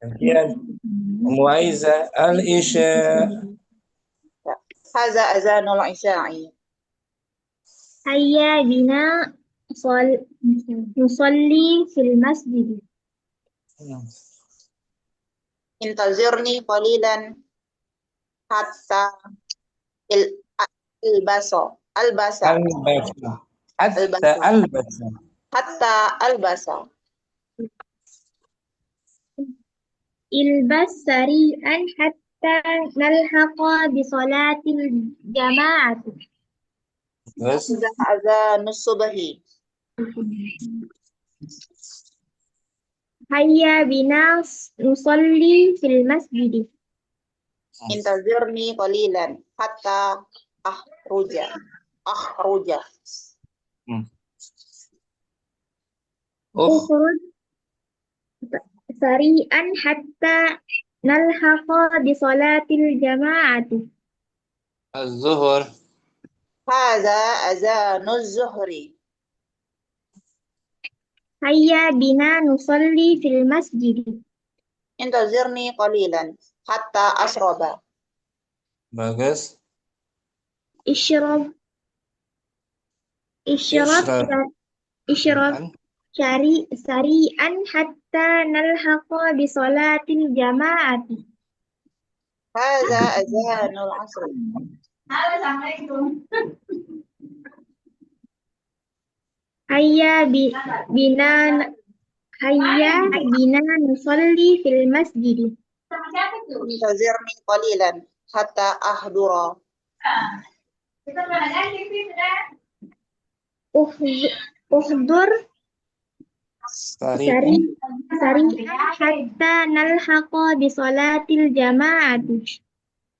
Kemudian Muaiza al-Isya. Haza azanul isya'i. Hayya bina nusalli fil masjid. Intazirni qalilan hatta albasa. Hatta albasa. Ilbas sari'an hatta nalhaqa bi salatil jama'ati. Haza azanus subhi. Hayya bina nusalli fil masjid. Intazirni qalilan hatta akhruja. Ukhruj sari'an hatta nalhaqa bi salatil jama'ati. Az-Zuhur. Haza azanuz zuhri. Hayya bina nusalli fil masjid. Intazirni qalilan hatta asroba. Bagus. Ishrab sari'an hatta nalhaqa bi salatil jama'ati. Haza azanul asri. Assalamualaikum. Hayya bina nusalli fil masjid. Intazirni qalilan hatta ahdura. Uhdur sari'an hatta nalhaqa bi salatil jama'ati.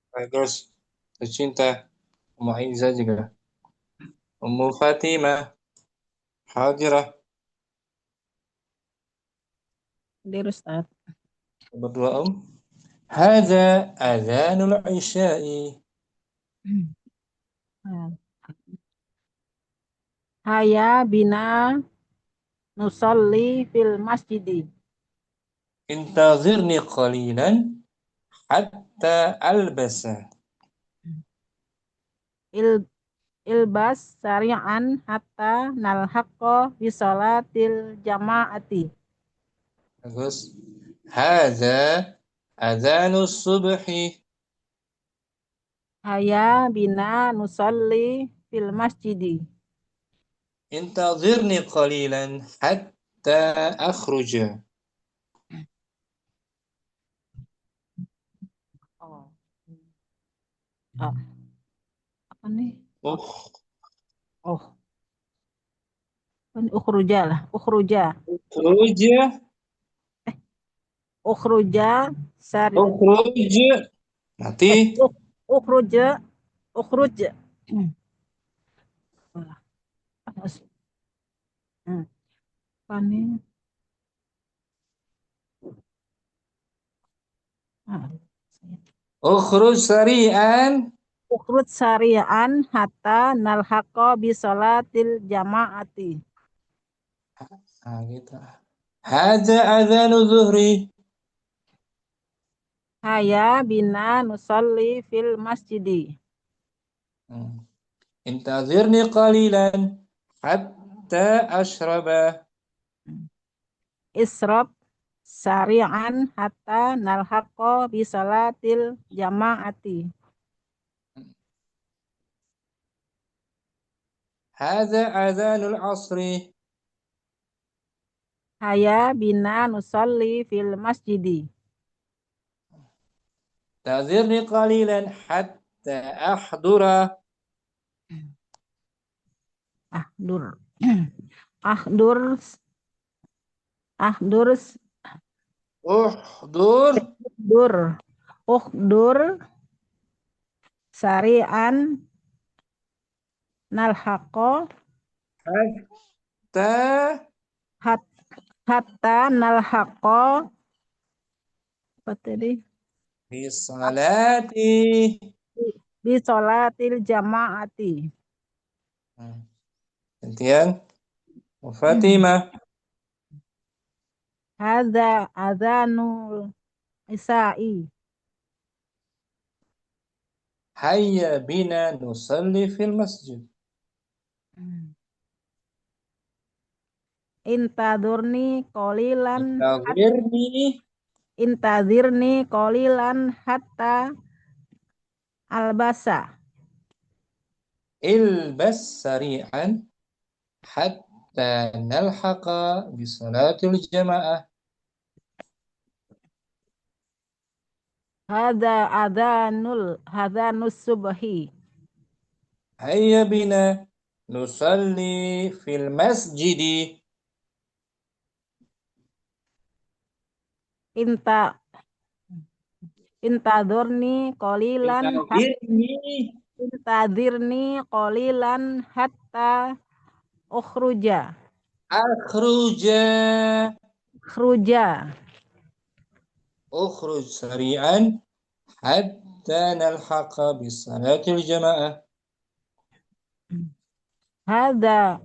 Bagus. Tercinta Muaiza juga. Ummu Fatimah. Hadirah. Hadir Ustaz. Berdua Hadza adzanul isya'i. Hayya bina nusalli fil masjidi. Intazirni qalilan hatta albasa. Ilbas sari'an hatta nalhaqqa bi salatil jama'ati. Bagus. Hadza adzanus subhi. Hayya bina nusalli fil masjidi. Intazirni qalilan hatta akhruja. Apa nih? Oh. Ukhruja lah. Ukhruja sari. Ukhruj. Mati. Ukhruj. Apa nih? Ukhruj sari'an ukhruj sari'an hatta nalhaqa bi sholatil jama'ati. Nah, gitu. Hadza adzanu zuhri. Haya bina nusalli fil masjidi. Intazirni qalilan hatta ashraba. Isrob sari'an hatta nalhaqa bi sholatil jama'ati. Hadza adzanul asri. Haya bina nusalli fil masjidi. Intazirni qalilan hatta ahdura. Ahdur. Ahdur. Ahdur. Uhdur. Uhdur sari'an nalhaqa hatta nalhaqa apa tadi? Bisalati. Bi sholatil jama'ati. Gantian. Fatimah. Hadza adzanul isa'i. Hayya bina nusalli fil masjid. Intadurni qalilan Intazirni qalilan hatta albasa. ilbas sari'an hatta nalhaqa bi salatil jama'ah. Hadza adzanus subhi. Hayya bina nusalli fil masjidi. Intadurni qalilan Intadhirni qalilan hatta ukhruja. Ukhruj sari'an hatta nalhaqa bi salatil jama'ah. Hadza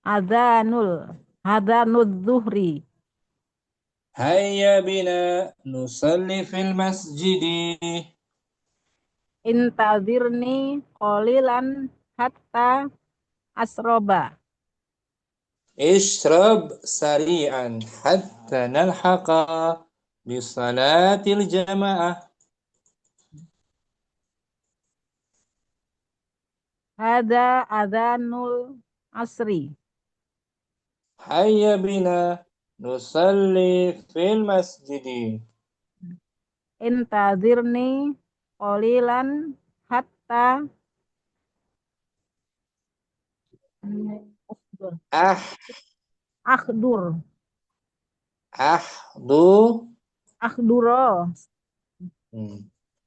adzanuz zuhri. Hayya bina nusalli fil masjidi. Intadhirni qalilan hatta asroba. Ishrab sari'an hatta nalhaqa bi salatil jama'ah. Hadza adzanul asri. Hayya bina nusalli fil masjidi. Intadhirni qalilan hatta akhduro.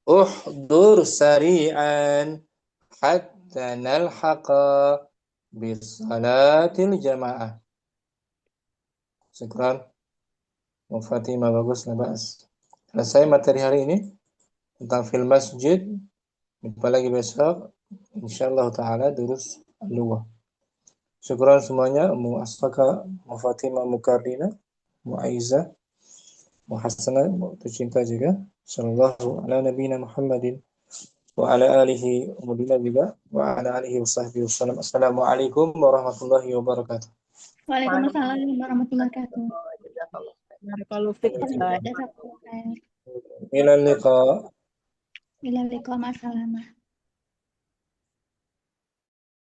Uhdur sari'an hatta nalhaqa bi salatil jama'ah. Syukran. Fatimah, bagus, nabas. Selesai materi hari ini tentang fil masjid. Jumpa lagi besok. Insyaallah ta'ala durus al-lughah. Syukran semuanya. Mu Asfaka, Mu Fatimah, Mu Kardina, Mu Aiza, Mu Hasanah, Mu tercinta juga. Sallallahu ala nabiyina Muhammadin wa ala alihi umudina juga wa ala alihi wa sahbihi wasallam. Assalamualaikum warahmatullahi wabarakatuh. Waalaikumsalam warahmatullahi wabarakatuh. Ila liqa. Ila liqa, ma'assalamah.